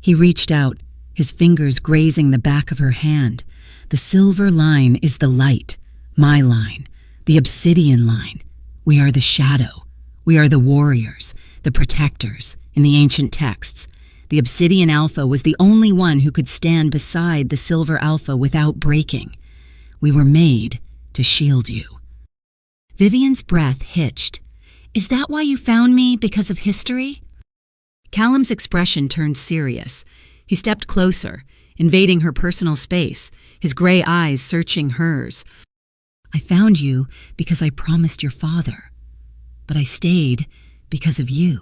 He reached out, his fingers grazing the back of her hand. "The silver line is the light, my line, the obsidian line. We are the shadow. We are the warriors, the protectors, in the ancient texts. The obsidian alpha was the only one who could stand beside the silver alpha without breaking. We were made to shield you." Vivian's breath hitched. "Is that why you found me, because of history?" Callum's expression turned serious. He stepped closer, invading her personal space, his gray eyes searching hers. "I found you because I promised your father, but I stayed because of you."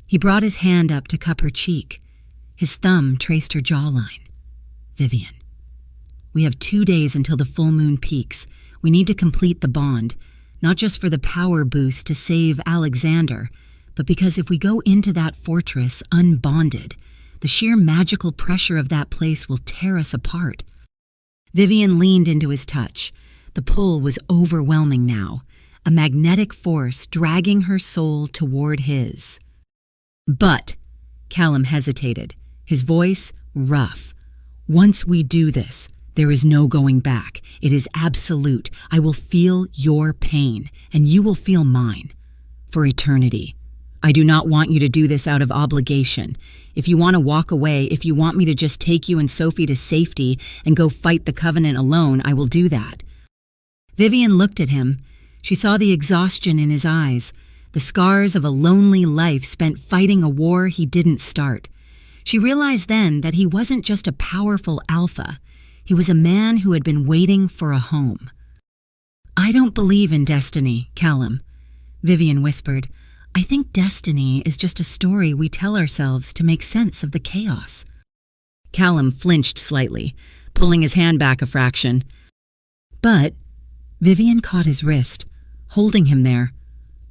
He brought his hand up to cup her cheek. His thumb traced her jawline. "Vivian, we have 2 days until the full moon peaks. We need to complete the bond, not just for the power boost to save Alexander, but because if we go into that fortress unbonded, the sheer magical pressure of that place will tear us apart." Vivian leaned into his touch. The pull was overwhelming now, a magnetic force dragging her soul toward his. "But," Callum hesitated, his voice rough, "once we do this, there is no going back. It is absolute. I will feel your pain, and you will feel mine. For eternity. I do not want you to do this out of obligation. If you want to walk away, if you want me to just take you and Sophie to safety and go fight the Covenant alone, I will do that." Vivian looked at him. She saw the exhaustion in his eyes, the scars of a lonely life spent fighting a war he didn't start. She realized then that he wasn't just a powerful alpha. He was a man who had been waiting for a home. "I don't believe in destiny, Callum," Vivian whispered. "I think destiny is just a story we tell ourselves to make sense of the chaos." Callum flinched slightly, pulling his hand back a fraction. "But," Vivian caught his wrist, holding him there,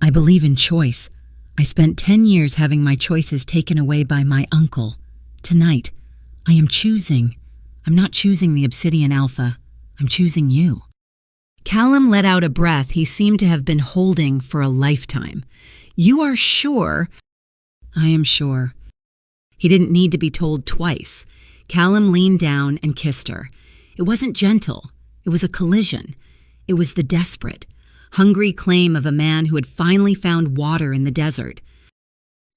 "I believe in choice. I spent 10 years having my choices taken away by my uncle. Tonight, I am choosing. I'm not choosing the Obsidian Alpha. I'm choosing you." Callum let out a breath he seemed to have been holding for a lifetime. "You are sure?" "I am sure." He didn't need to be told twice. Callum leaned down and kissed her. It wasn't gentle. It was a collision. It was the desperate, hungry claim of a man who had finally found water in the desert.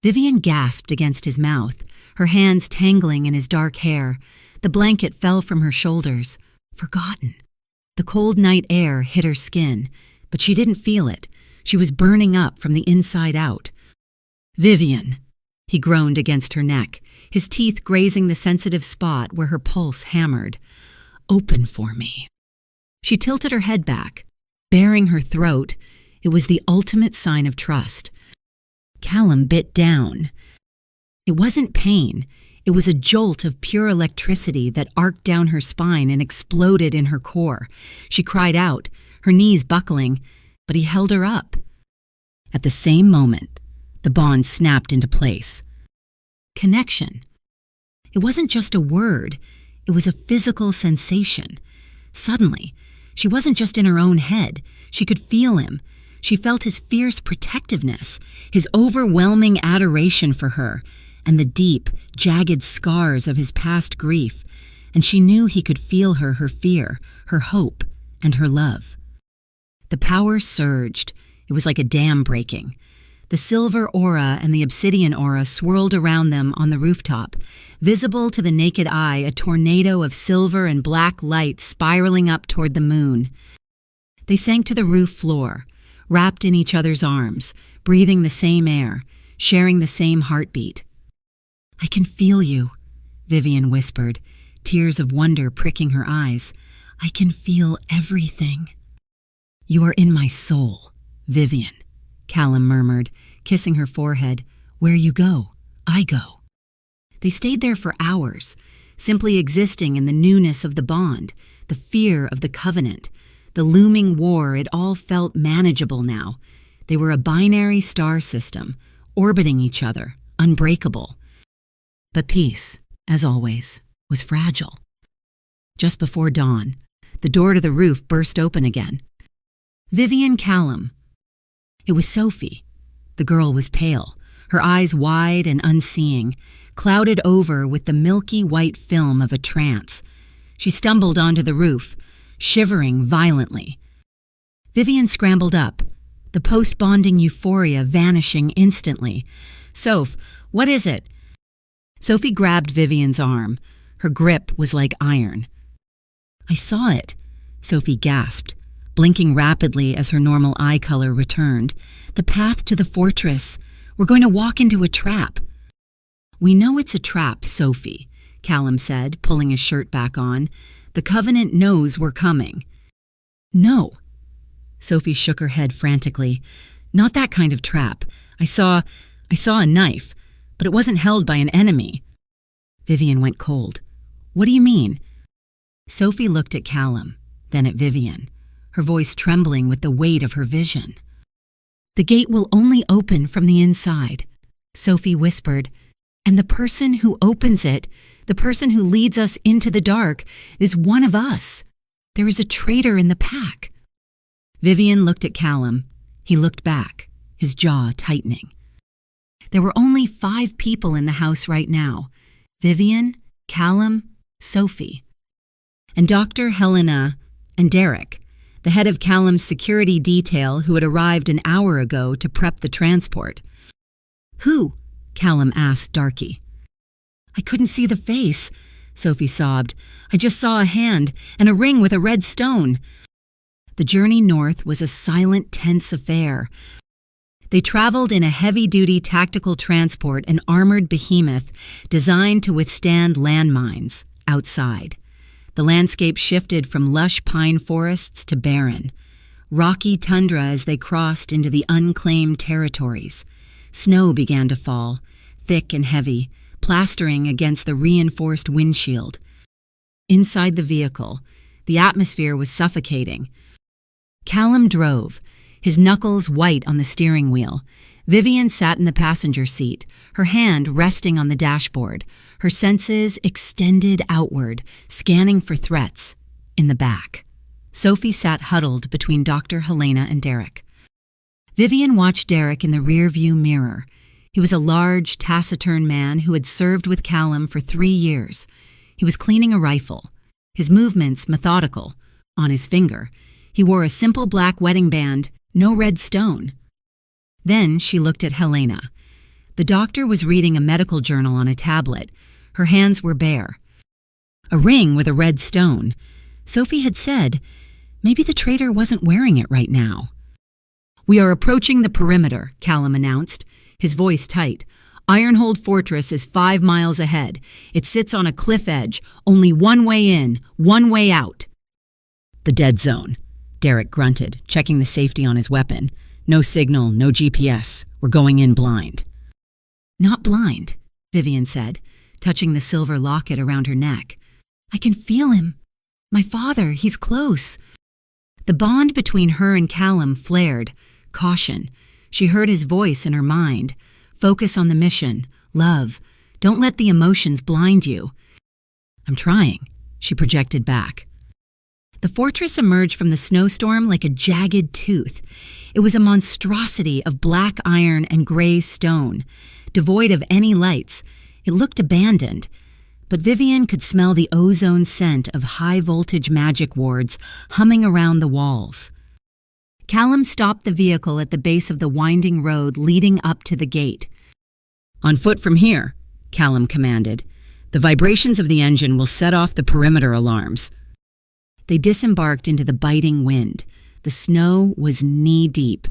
Vivian gasped against his mouth, her hands tangling in his dark hair. The blanket fell from her shoulders. Forgotten. The cold night air hit her skin, but she didn't feel it. She was burning up from the inside out. "Vivian," he groaned against her neck, his teeth grazing the sensitive spot where her pulse hammered. "Open for me." She tilted her head back, baring her throat. It was the ultimate sign of trust. Callum bit down. It wasn't pain. It was a jolt of pure electricity that arced down her spine and exploded in her core. She cried out, her knees buckling, but he held her up. At the same moment, the bond snapped into place. Connection. It wasn't just a word, it was a physical sensation. Suddenly, she wasn't just in her own head, she could feel him. She felt his fierce protectiveness, his overwhelming adoration for her, and the deep, jagged scars of his past grief, and she knew he could feel her fear, her hope, and her love. The power surged. It was like a dam breaking. The silver aura and the obsidian aura swirled around them on the rooftop, visible to the naked eye, a tornado of silver and black light spiraling up toward the moon. They sank to the roof floor, wrapped in each other's arms, breathing the same air, sharing the same heartbeat. "I can feel you," Vivian whispered, tears of wonder pricking her eyes. "I can feel everything." "You are in my soul, Vivian," Callum murmured, kissing her forehead. "Where you go, I go." They stayed there for hours, simply existing in the newness of the bond, the fear of the covenant, the looming war. It all felt manageable now. They were a binary star system, orbiting each other, unbreakable. But peace, as always, was fragile. Just before dawn, the door to the roof burst open again. Vivian Callum. It was Sophie. The girl was pale, her eyes wide and unseeing, clouded over with the milky white film of a trance. She stumbled onto the roof, shivering violently. Vivian scrambled up, the post-bonding euphoria vanishing instantly. "Soph, what is it?" Sophie grabbed Vivian's arm. Her grip was like iron. "I saw it," Sophie gasped, blinking rapidly as her normal eye color returned. "The path to the fortress. We're going to walk into a trap." "We know it's a trap, Sophie," Callum said, pulling his shirt back on. "The Covenant knows we're coming." "No." Sophie shook her head frantically. "Not that kind of trap. I saw a knife, but it wasn't held by an enemy." Vivian went cold. "What do you mean?" Sophie looked at Callum, then at Vivian, her voice trembling with the weight of her vision. "The gate will only open from the inside," Sophie whispered, "and the person who opens it, the person who leads us into the dark, is one of us. There is a traitor in the pack." Vivian looked at Callum. He looked back, his jaw tightening. There were only 5 people in the house right now: Vivian, Callum, Sophie, and Dr. Helena and Derek, the head of Callum's security detail who had arrived an hour ago to prep the transport. "Who?" Callum asked Darky. "I couldn't see the face," Sophie sobbed. "I just saw a hand and a ring with a red stone." The journey north was a silent, tense affair. They traveled in a heavy-duty tactical transport, an armored behemoth designed to withstand landmines outside. The landscape shifted from lush pine forests to barren, rocky tundra as they crossed into the unclaimed territories. Snow began to fall, thick and heavy, plastering against the reinforced windshield. Inside the vehicle, the atmosphere was suffocating. Callum drove, his knuckles white on the steering wheel. Vivian sat in the passenger seat, her hand resting on the dashboard, her senses extended outward, scanning for threats, in the back. Sophie sat huddled between Dr. Helena and Derek. Vivian watched Derek in the rearview mirror. He was a large, taciturn man who had served with Callum for 3 years. He was cleaning a rifle, his movements methodical. On his finger, he wore a simple black wedding band, no red stone. Then she looked at Helena. The doctor was reading a medical journal on a tablet. Her hands were bare. A ring with a red stone. Sophie had said, maybe the traitor wasn't wearing it right now. "We are approaching the perimeter," Callum announced, his voice tight. "Ironhold Fortress is 5 miles ahead. It sits on a cliff edge, only one way in, one way out." "The dead zone," Derek grunted, checking the safety on his weapon. "No signal, no GPS. We're going in blind." "Not blind," Vivian said. touching the silver locket around her neck. "I can feel him. My father, he's close." The bond between her and Callum flared. Caution. She heard his voice in her mind. "Focus on the mission. Love. Don't let the emotions blind you." "I'm trying," she projected back. The fortress emerged from the snowstorm like a jagged tooth. It was a monstrosity of black iron and gray stone, devoid of any lights. It looked abandoned, but Vivian could smell the ozone scent of high-voltage magic wards humming around the walls. Callum stopped the vehicle at the base of the winding road leading up to the gate. "On foot from here," Callum commanded. "The vibrations of the engine will set off the perimeter alarms." They disembarked into the biting wind. The snow was knee-deep.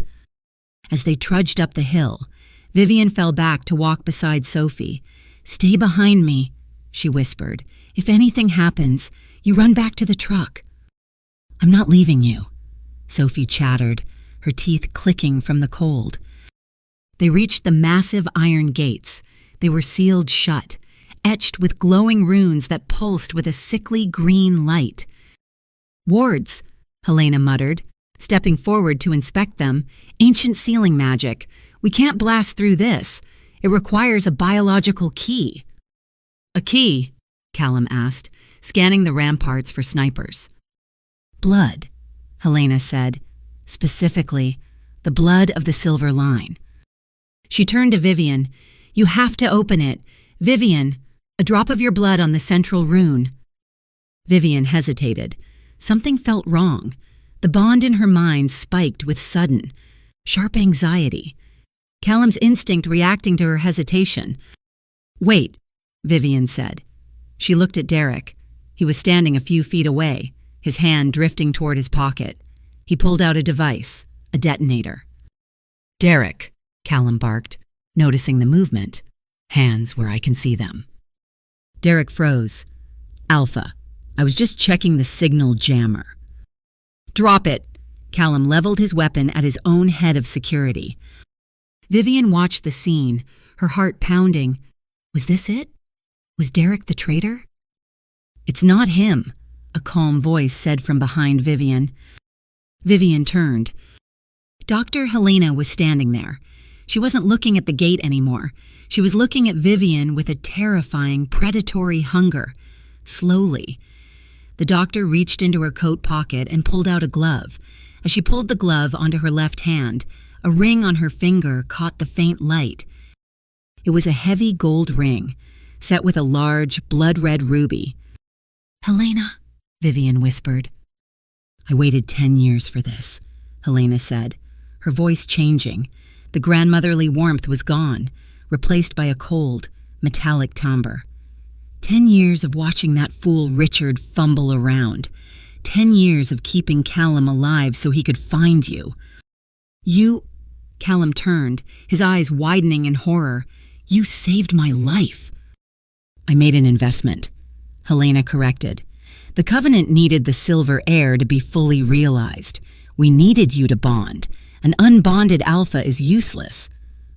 As they trudged up the hill, Vivian fell back to walk beside Sophie. "Stay behind me," she whispered. "If anything happens, you run back to the truck." "I'm not leaving you," Sophie chattered, her teeth clicking from the cold. They reached the massive iron gates. They were sealed shut, etched with glowing runes that pulsed with a sickly green light. "Wards," Helena muttered, stepping forward to inspect them. "Ancient sealing magic. We can't blast through this. It requires a biological key." "A key?" Callum asked, scanning the ramparts for snipers. "Blood," Helena said. "Specifically, the blood of the Silver Line." She turned to Vivian. "You have to open it. Vivian, a drop of your blood on the central rune." Vivian hesitated. Something felt wrong. The bond in her mind spiked with sudden, sharp anxiety. Callum's instinct reacting to her hesitation. "Wait," Vivian said. She looked at Derek. He was standing a few feet away, his hand drifting toward his pocket. He pulled out a device, a detonator. "Derek," Callum barked, noticing the movement. "Hands where I can see them." Derek froze. "Alpha, I was just checking the signal jammer." "Drop it." Callum leveled his weapon at his own head of security. Vivian watched the scene, her heart pounding. Was this it? Was Derek the traitor? "It's not him," a calm voice said from behind Vivian. Vivian turned. Dr. Helena was standing there. She wasn't looking at the gate anymore. She was looking at Vivian with a terrifying, predatory hunger. Slowly. The doctor reached into her coat pocket and pulled out a glove. As she pulled the glove onto her left hand, a ring on her finger caught the faint light. It was a heavy gold ring, set with a large, blood-red ruby. "Helena," Vivian whispered. "I waited 10 years for this," Helena said, her voice changing. The grandmotherly warmth was gone, replaced by a cold, metallic timbre. 10 years of watching that fool Richard fumble around. 10 years of keeping Callum alive so he could find you. "You—" Callum turned, his eyes widening in horror. "You saved my life." "I made an investment," Helena corrected. "The Covenant needed the Silver Heir to be fully realized. We needed you to bond. An unbonded Alpha is useless.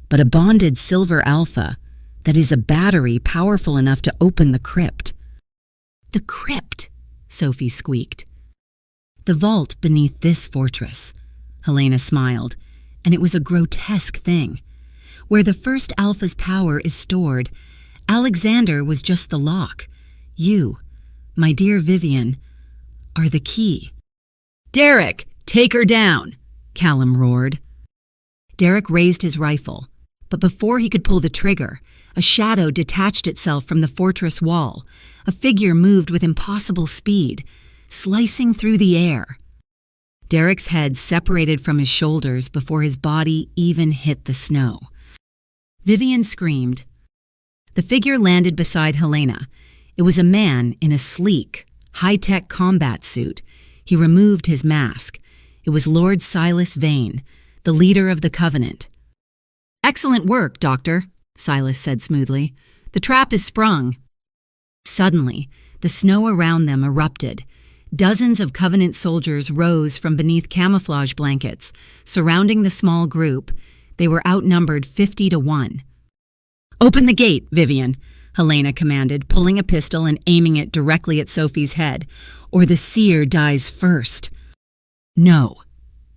But a bonded Silver Alpha, that is a battery powerful enough to open the crypt." "The crypt," Sophie squeaked. "The vault beneath this fortress," Helena smiled, and it was a grotesque thing. "Where the first Alpha's power is stored, Alexander was just the lock. You, my dear Vivian, are the key." "Derek, take her down!" Callum roared. Derek raised his rifle, but before he could pull the trigger, a shadow detached itself from the fortress wall. A figure moved with impossible speed, slicing through the air. Derek's head separated from his shoulders before his body even hit the snow. Vivian screamed. The figure landed beside Helena. It was a man in a sleek, high-tech combat suit. He removed his mask. It was Lord Silas Vane, the leader of the Covenant. "Excellent work, Doctor," Silas said smoothly. "The trap is sprung." Suddenly, the snow around them erupted. Dozens of Covenant soldiers rose from beneath camouflage blankets, surrounding the small group. They were outnumbered 50 to 1. "Open the gate, Vivian," Helena commanded, pulling a pistol and aiming it directly at Sophie's head. "Or the seer dies first." "No."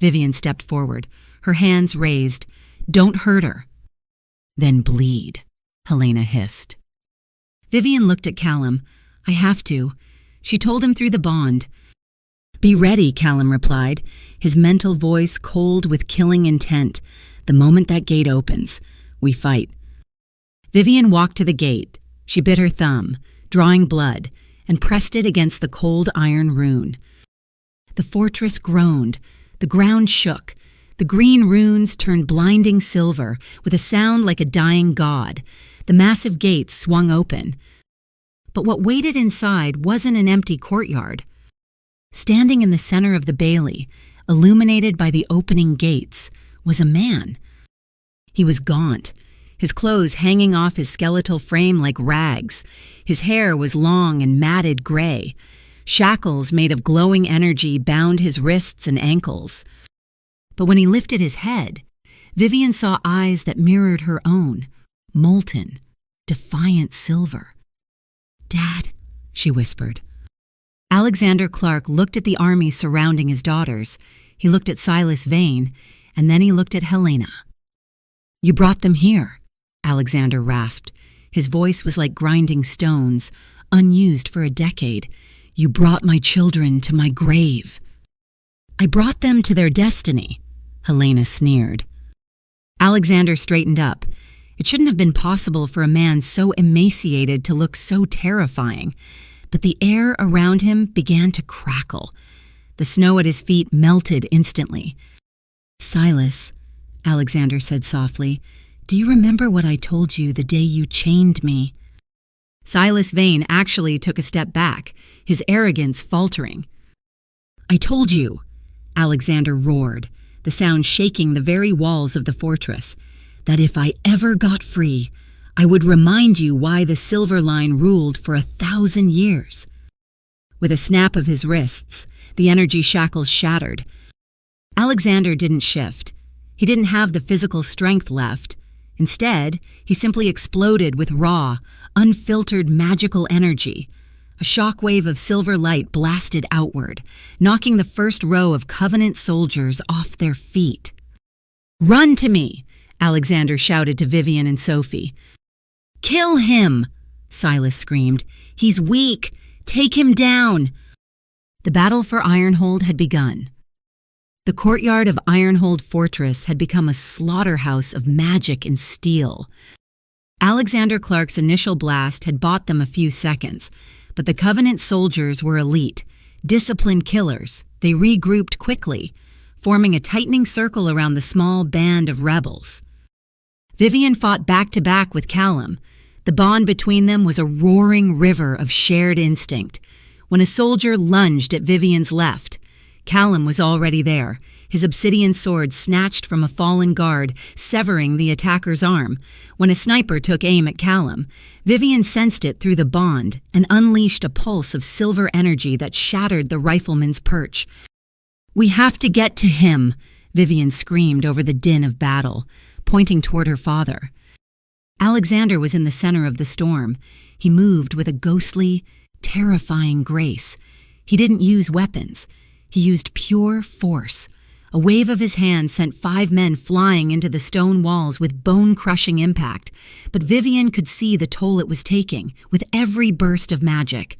Vivian stepped forward, her hands raised. "Don't hurt her." "Then bleed," Helena hissed. Vivian looked at Callum. "I have to." She told him through the bond. "Be ready," Callum replied, his mental voice cold with killing intent. "The moment that gate opens, we fight." Vivian walked to the gate. She bit her thumb, drawing blood, and pressed it against the cold iron rune. The fortress groaned. The ground shook. The green runes turned blinding silver, with a sound like a dying god. The massive gates swung open. But what waited inside wasn't an empty courtyard. Standing in the center of the bailey, illuminated by the opening gates, was a man. He was gaunt, his clothes hanging off his skeletal frame like rags. His hair was long and matted gray. Shackles made of glowing energy bound his wrists and ankles. But when he lifted his head, Vivian saw eyes that mirrored her own, molten, defiant silver. "Dad," she whispered. Alexander Clark looked at the army surrounding his daughters. He looked at Silas Vane, and then he looked at Helena. "You brought them here," Alexander rasped. His voice was like grinding stones, unused for a decade. "You brought my children to my grave." "I brought them to their destiny," Helena sneered. Alexander straightened up. It shouldn't have been possible for a man so emaciated to look so terrifying, but the air around him began to crackle. The snow at his feet melted instantly. "Silas," Alexander said softly, "do you remember what I told you the day you chained me?" Silas Vane actually took a step back, his arrogance faltering. "I told you," Alexander roared, the sound shaking the very walls of the fortress, "that if I ever got free, I would remind you why the Silver Line ruled for 1,000 years. With a snap of his wrists, the energy shackles shattered. Alexander didn't shift. He didn't have the physical strength left. Instead, he simply exploded with raw, unfiltered magical energy. A shockwave of silver light blasted outward, knocking the first row of Covenant soldiers off their feet. "Run to me!" Alexander shouted to Vivian and Sophie. "Kill him!" Silas screamed. "He's weak! Take him down!" The battle for Ironhold had begun. The courtyard of Ironhold Fortress had become a slaughterhouse of magic and steel. Alexander Clark's initial blast had bought them a few seconds, but the Covenant soldiers were elite, disciplined killers. They regrouped quickly, forming a tightening circle around the small band of rebels. Vivian fought back-to-back with Callum. The bond between them was a roaring river of shared instinct. When a soldier lunged at Vivian's left, Callum was already there, his obsidian sword snatched from a fallen guard, severing the attacker's arm. When a sniper took aim at Callum, Vivian sensed it through the bond and unleashed a pulse of silver energy that shattered the rifleman's perch. "We have to get to him," Vivian screamed over the din of battle, pointing toward her father. Alexander was in the center of the storm. He moved with a ghostly, terrifying grace. He didn't use weapons. He used pure force. A wave of his hand sent 5 men flying into the stone walls with bone-crushing impact, but Vivian could see the toll it was taking with every burst of magic.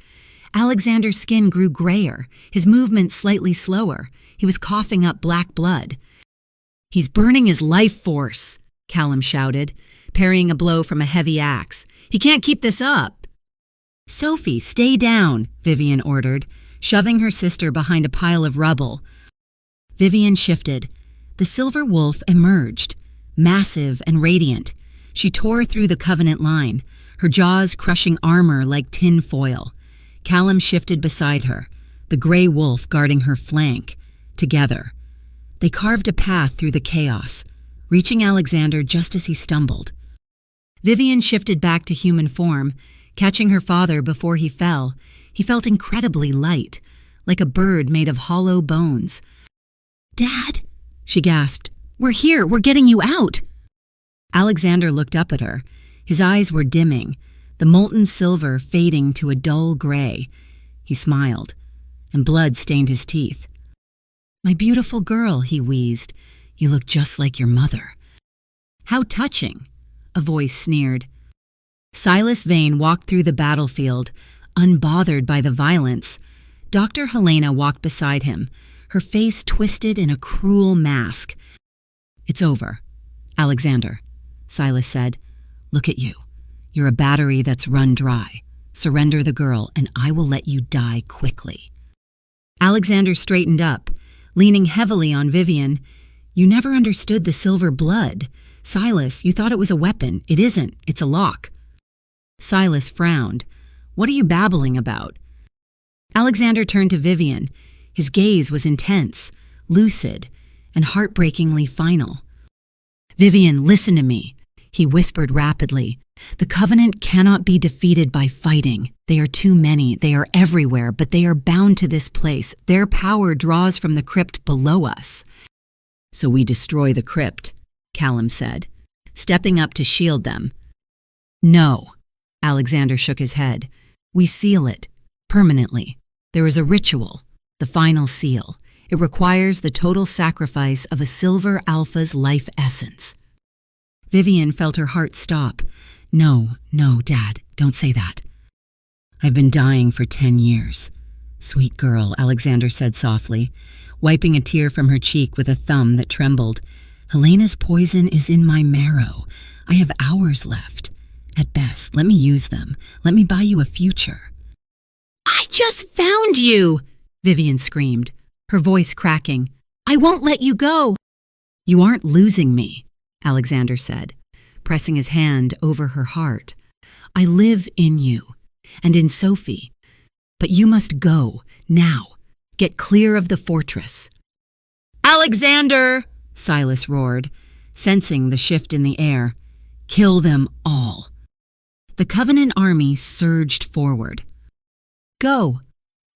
Alexander's skin grew grayer, his movement slightly slower. He was coughing up black blood. "He's burning his life force," Callum shouted, parrying a blow from a heavy axe. "He can't keep this up." "Sophie, stay down," Vivian ordered, shoving her sister behind a pile of rubble. Vivian shifted. The silver wolf emerged, massive and radiant. She tore through the Covenant line, her jaws crushing armor like tin foil. Callum shifted beside her, the gray wolf guarding her flank. Together, they carved a path through the chaos, reaching Alexander just as he stumbled. Vivian shifted back to human form, catching her father before he fell. He felt incredibly light, like a bird made of hollow bones. "Dad," she gasped. "We're here. We're getting you out." Alexander looked up at her. His eyes were dimming. the molten silver fading to a dull gray. He smiled, and blood stained his teeth. "My beautiful girl," he wheezed, "you look just like your mother." "How touching," a voice sneered. Silas Vane walked through the battlefield, unbothered by the violence. Dr. Helena walked beside him, her face twisted in a cruel mask. "It's over, Alexander," Silas said. "Look at you. You're a battery that's run dry. Surrender the girl, and I will let you die quickly." Alexander straightened up, leaning heavily on Vivian. "You never understood the silver blood. Silas, you thought it was a weapon. It isn't. It's a lock." Silas frowned. "What are you babbling about?" Alexander turned to Vivian. His gaze was intense, lucid, and heartbreakingly final. "Vivian, listen to me," he whispered rapidly. "The Covenant cannot be defeated by fighting. They are too many. They are everywhere, but they are bound to this place. Their power draws from the crypt below us." "So we destroy the crypt," Callum said, stepping up to shield them. "No," Alexander shook his head. "We seal it, permanently. There is a ritual, the final seal. It requires the total sacrifice of a silver alpha's life essence." Vivian felt her heart stop. No, Dad, don't say that." "I've been dying for 10 years. Sweet girl," Alexander said softly, wiping a tear from her cheek with a thumb that trembled. "Helena's poison is in my marrow. I have hours left. At best, let me use them. Let me buy you a future." "I just found you!" Vivian screamed, her voice cracking. "I won't let you go." "You aren't losing me," Alexander said, pressing his hand over her heart. "I live in you, and in Sophie. But you must go, now. Get clear of the fortress." "Alexander!" Silas roared, sensing the shift in the air. "Kill them all." The Covenant army surged forward. "Go!"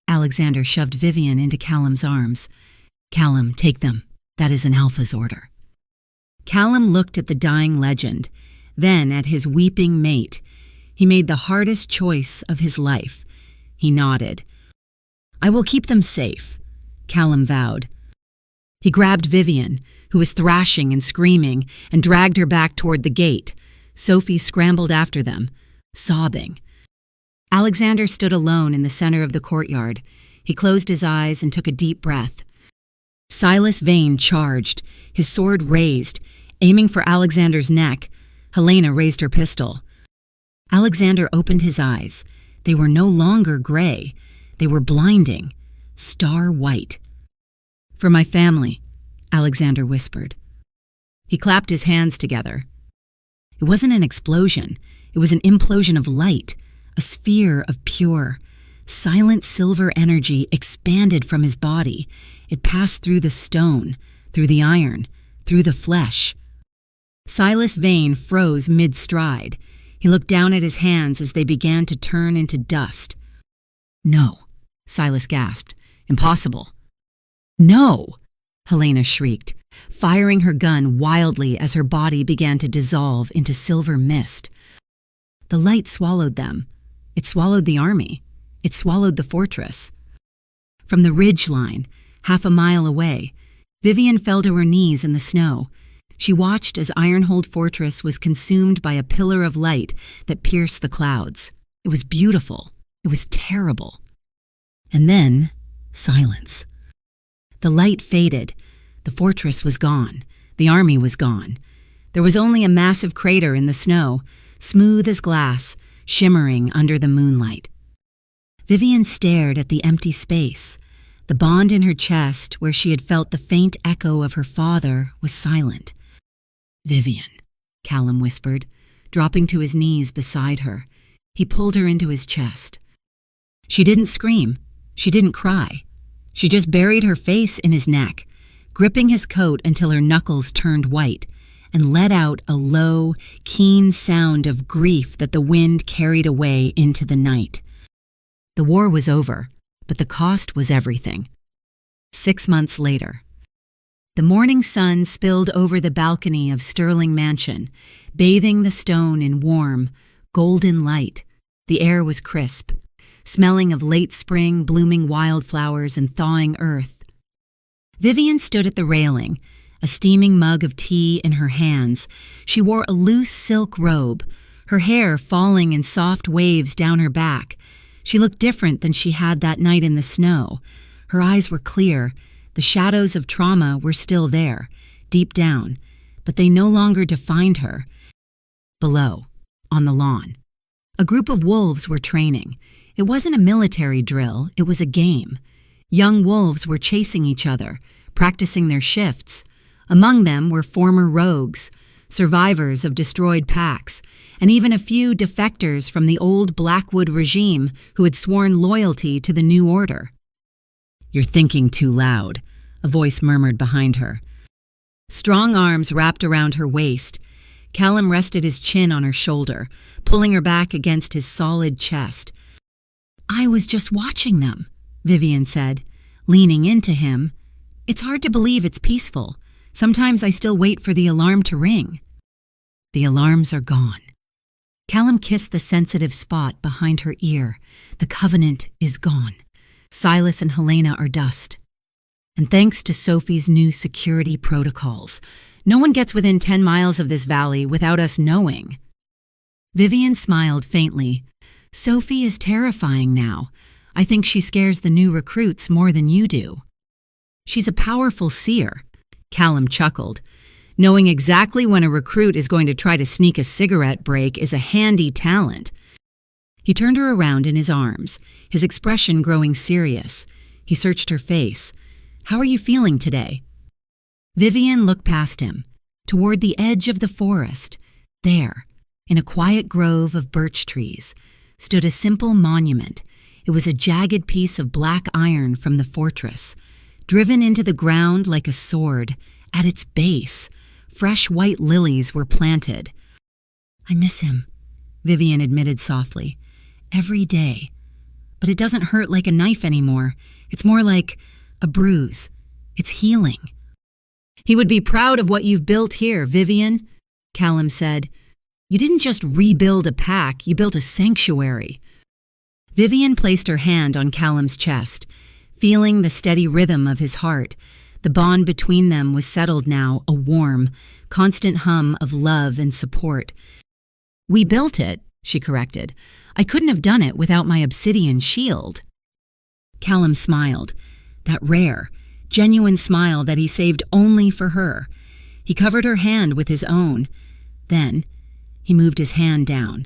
Alexander shoved Vivian into Callum's arms. "Callum, take them. That is an Alpha's order." Callum looked at the dying legend, then at his weeping mate. He made the hardest choice of his life. He nodded. "I will keep them safe," Callum vowed. He grabbed Vivian, who was thrashing and screaming, and dragged her back toward the gate. Sophie scrambled after them, sobbing. Alexander stood alone in the center of the courtyard. He closed his eyes and took a deep breath. Silas Vane charged, his sword raised, aiming for Alexander's neck. Helena raised her pistol. Alexander opened his eyes. They were no longer gray. They were blinding, star white. "For my family," Alexander whispered. He clapped his hands together. It wasn't an explosion. It was an implosion of light. A sphere of pure, silent silver energy expanded from his body. It passed through the stone, through the iron, through the flesh. Silas Vane froze mid-stride. He looked down at his hands as they began to turn into dust. "No," Silas gasped. "Impossible." "No!" Helena shrieked, firing her gun wildly as her body began to dissolve into silver mist. The light swallowed them. It swallowed the army. It swallowed the fortress. From the ridge line, half a mile away, Vivian fell to her knees in the snow. She watched as Ironhold Fortress was consumed by a pillar of light that pierced the clouds. It was beautiful. It was terrible. And then, silence. The light faded. The fortress was gone. The army was gone. There was only a massive crater in the snow, smooth as glass, shimmering under the moonlight. Vivian stared at the empty space. The bond in her chest, where she had felt the faint echo of her father, was silent. "Vivian," Callum whispered, dropping to his knees beside her. He pulled her into his chest. She didn't scream. She didn't cry. She just buried her face in his neck, gripping his coat until her knuckles turned white, and let out a low, keen sound of grief that the wind carried away into the night. The war was over, but the cost was everything. 6 months later. The morning sun spilled over the balcony of Sterling Mansion, bathing the stone in warm, golden light, The air was crisp, smelling of late spring, blooming wildflowers and thawing earth. Vivian stood at the railing, a steaming mug of tea in her hands. She wore a loose silk robe, her hair falling in soft waves down her back. She looked different than she had that night in the snow. Her eyes were clear. The shadows of trauma were still there, deep down, but they no longer defined her. Below, on the lawn, a group of wolves were training. It wasn't a military drill, it was a game. Young wolves were chasing each other, practicing their shifts. Among them were former rogues, survivors of destroyed packs, and even a few defectors from the old Blackwood regime who had sworn loyalty to the new order. "You're thinking too loud," a voice murmured behind her. Strong arms wrapped around her waist. Callum rested his chin on her shoulder, pulling her back against his solid chest. "I was just watching them," Vivian said, leaning into him. "It's hard to believe it's peaceful. Sometimes I still wait for the alarm to ring." "The alarms are gone." Callum kissed the sensitive spot behind her ear. "The covenant is gone. Silas and Helena are dust. And thanks to Sophie's new security protocols, no one gets within 10 miles of this valley without us knowing." Vivian smiled faintly. "Sophie is terrifying now. I think she scares the new recruits more than you do." "She's a powerful seer," Callum chuckled. "Knowing exactly when a recruit is going to try to sneak a cigarette break is a handy talent." He turned her around in his arms, his expression growing serious. He searched her face. "How are you feeling today?" Vivian looked past him, toward the edge of the forest. There, in a quiet grove of birch trees, stood a simple monument. It was a jagged piece of black iron from the fortress, driven into the ground like a sword. At its base, fresh white lilies were planted. "I miss him," Vivian admitted softly. "Every day. But it doesn't hurt like a knife anymore. It's more like a bruise. It's healing." "He would be proud of what you've built here, Vivian," Callum said. "You didn't just rebuild a pack, you built a sanctuary." Vivian placed her hand on Callum's chest, feeling the steady rhythm of his heart. The bond between them was settled now, a warm, constant hum of love and support. "We built it," she corrected. "I couldn't have done it without my obsidian shield." Callum smiled, that rare, genuine smile that he saved only for her. He covered her hand with his own. Then he moved his hand down,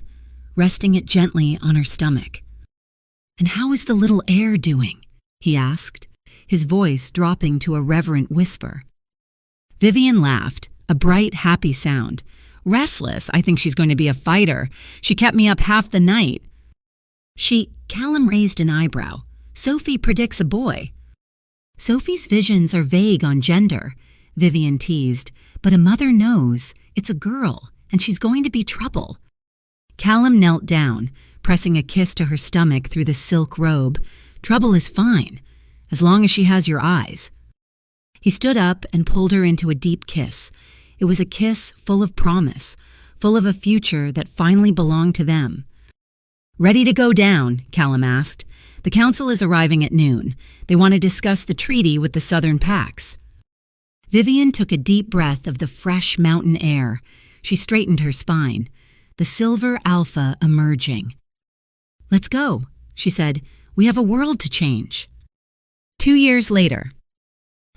resting it gently on her stomach. "And how is the little heir doing?" he asked, his voice dropping to a reverent whisper. Vivian laughed, a bright, happy sound. "Restless. I think she's going to be a fighter. She kept me up half the night." Callum raised an eyebrow. "Sophie predicts a boy." "Sophie's visions are vague on gender," Vivian teased, "but a mother knows it's a girl, and she's going to be trouble." Callum knelt down, pressing a kiss to her stomach through the silk robe. "Trouble is fine, as long as she has your eyes." He stood up and pulled her into a deep kiss. It was a kiss full of promise, full of a future that finally belonged to them. "Ready to go down?" Callum asked. "The council is arriving at noon. They want to discuss the treaty with the southern packs." Vivian took a deep breath of the fresh mountain air. She straightened her spine, the silver alpha emerging. "Let's go," she said. "We have a world to change." 2 years later,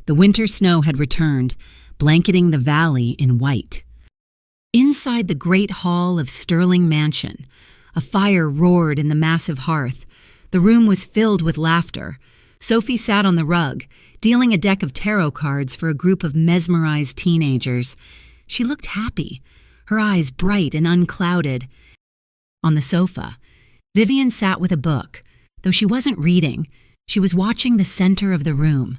the winter snow had returned, blanketing the valley in white. Inside the great hall of Sterling Mansion, a fire roared in the massive hearth. The room was filled with laughter. Sophie sat on the rug, dealing a deck of tarot cards for a group of mesmerized teenagers. She looked happy, her eyes bright and unclouded. On the sofa, Vivian sat with a book. Though she wasn't reading, she was watching the center of the room.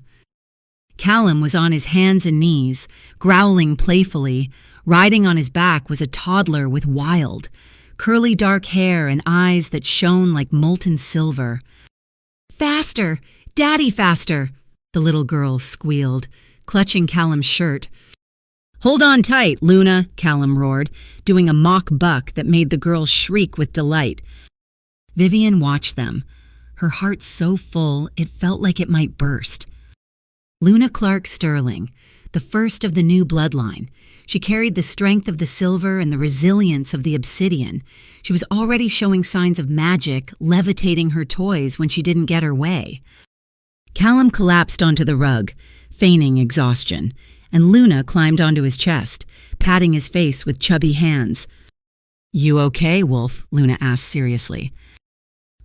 Callum was on his hands and knees, growling playfully. Riding on his back was a toddler with wild, curly dark hair and eyes that shone like molten silver. "Faster! Daddy, faster!" the little girl squealed, clutching Callum's shirt. "Hold on tight, Luna," Callum roared, doing a mock buck that made the girl shriek with delight. Vivian watched them, her heart so full it felt like it might burst. Luna Clark Sterling, the first of the new bloodline. She carried the strength of the silver and the resilience of the obsidian. She was already showing signs of magic, levitating her toys when she didn't get her way. Callum collapsed onto the rug, feigning exhaustion, and Luna climbed onto his chest, patting his face with chubby hands. "You okay, Wolf?" Luna asked seriously.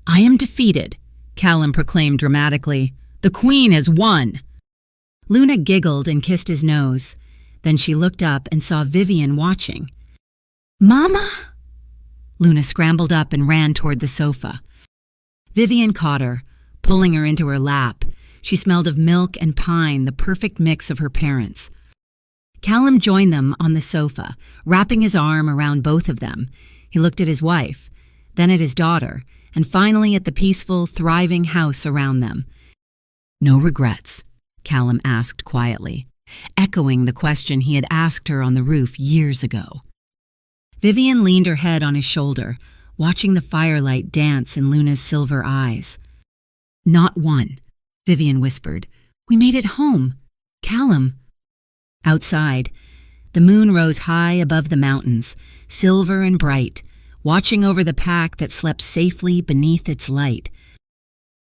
"I am defeated," Callum proclaimed dramatically. "The Queen has won." Luna giggled and kissed his nose. Then she looked up and saw Vivian watching. "Mama?" Luna scrambled up and ran toward the sofa. Vivian caught her, pulling her into her lap. She smelled of milk and pine, the perfect mix of her parents. Callum joined them on the sofa, wrapping his arm around both of them. He looked at his wife, then at his daughter, and finally at the peaceful, thriving house around them. "No regrets?" Callum asked quietly, echoing the question he had asked her on the roof years ago. Vivian leaned her head on his shoulder, watching the firelight dance in Luna's silver eyes. "Not one," Vivian whispered. "We made it home. Callum." Outside, the moon rose high above the mountains, silver and bright, watching over the pack that slept safely beneath its light.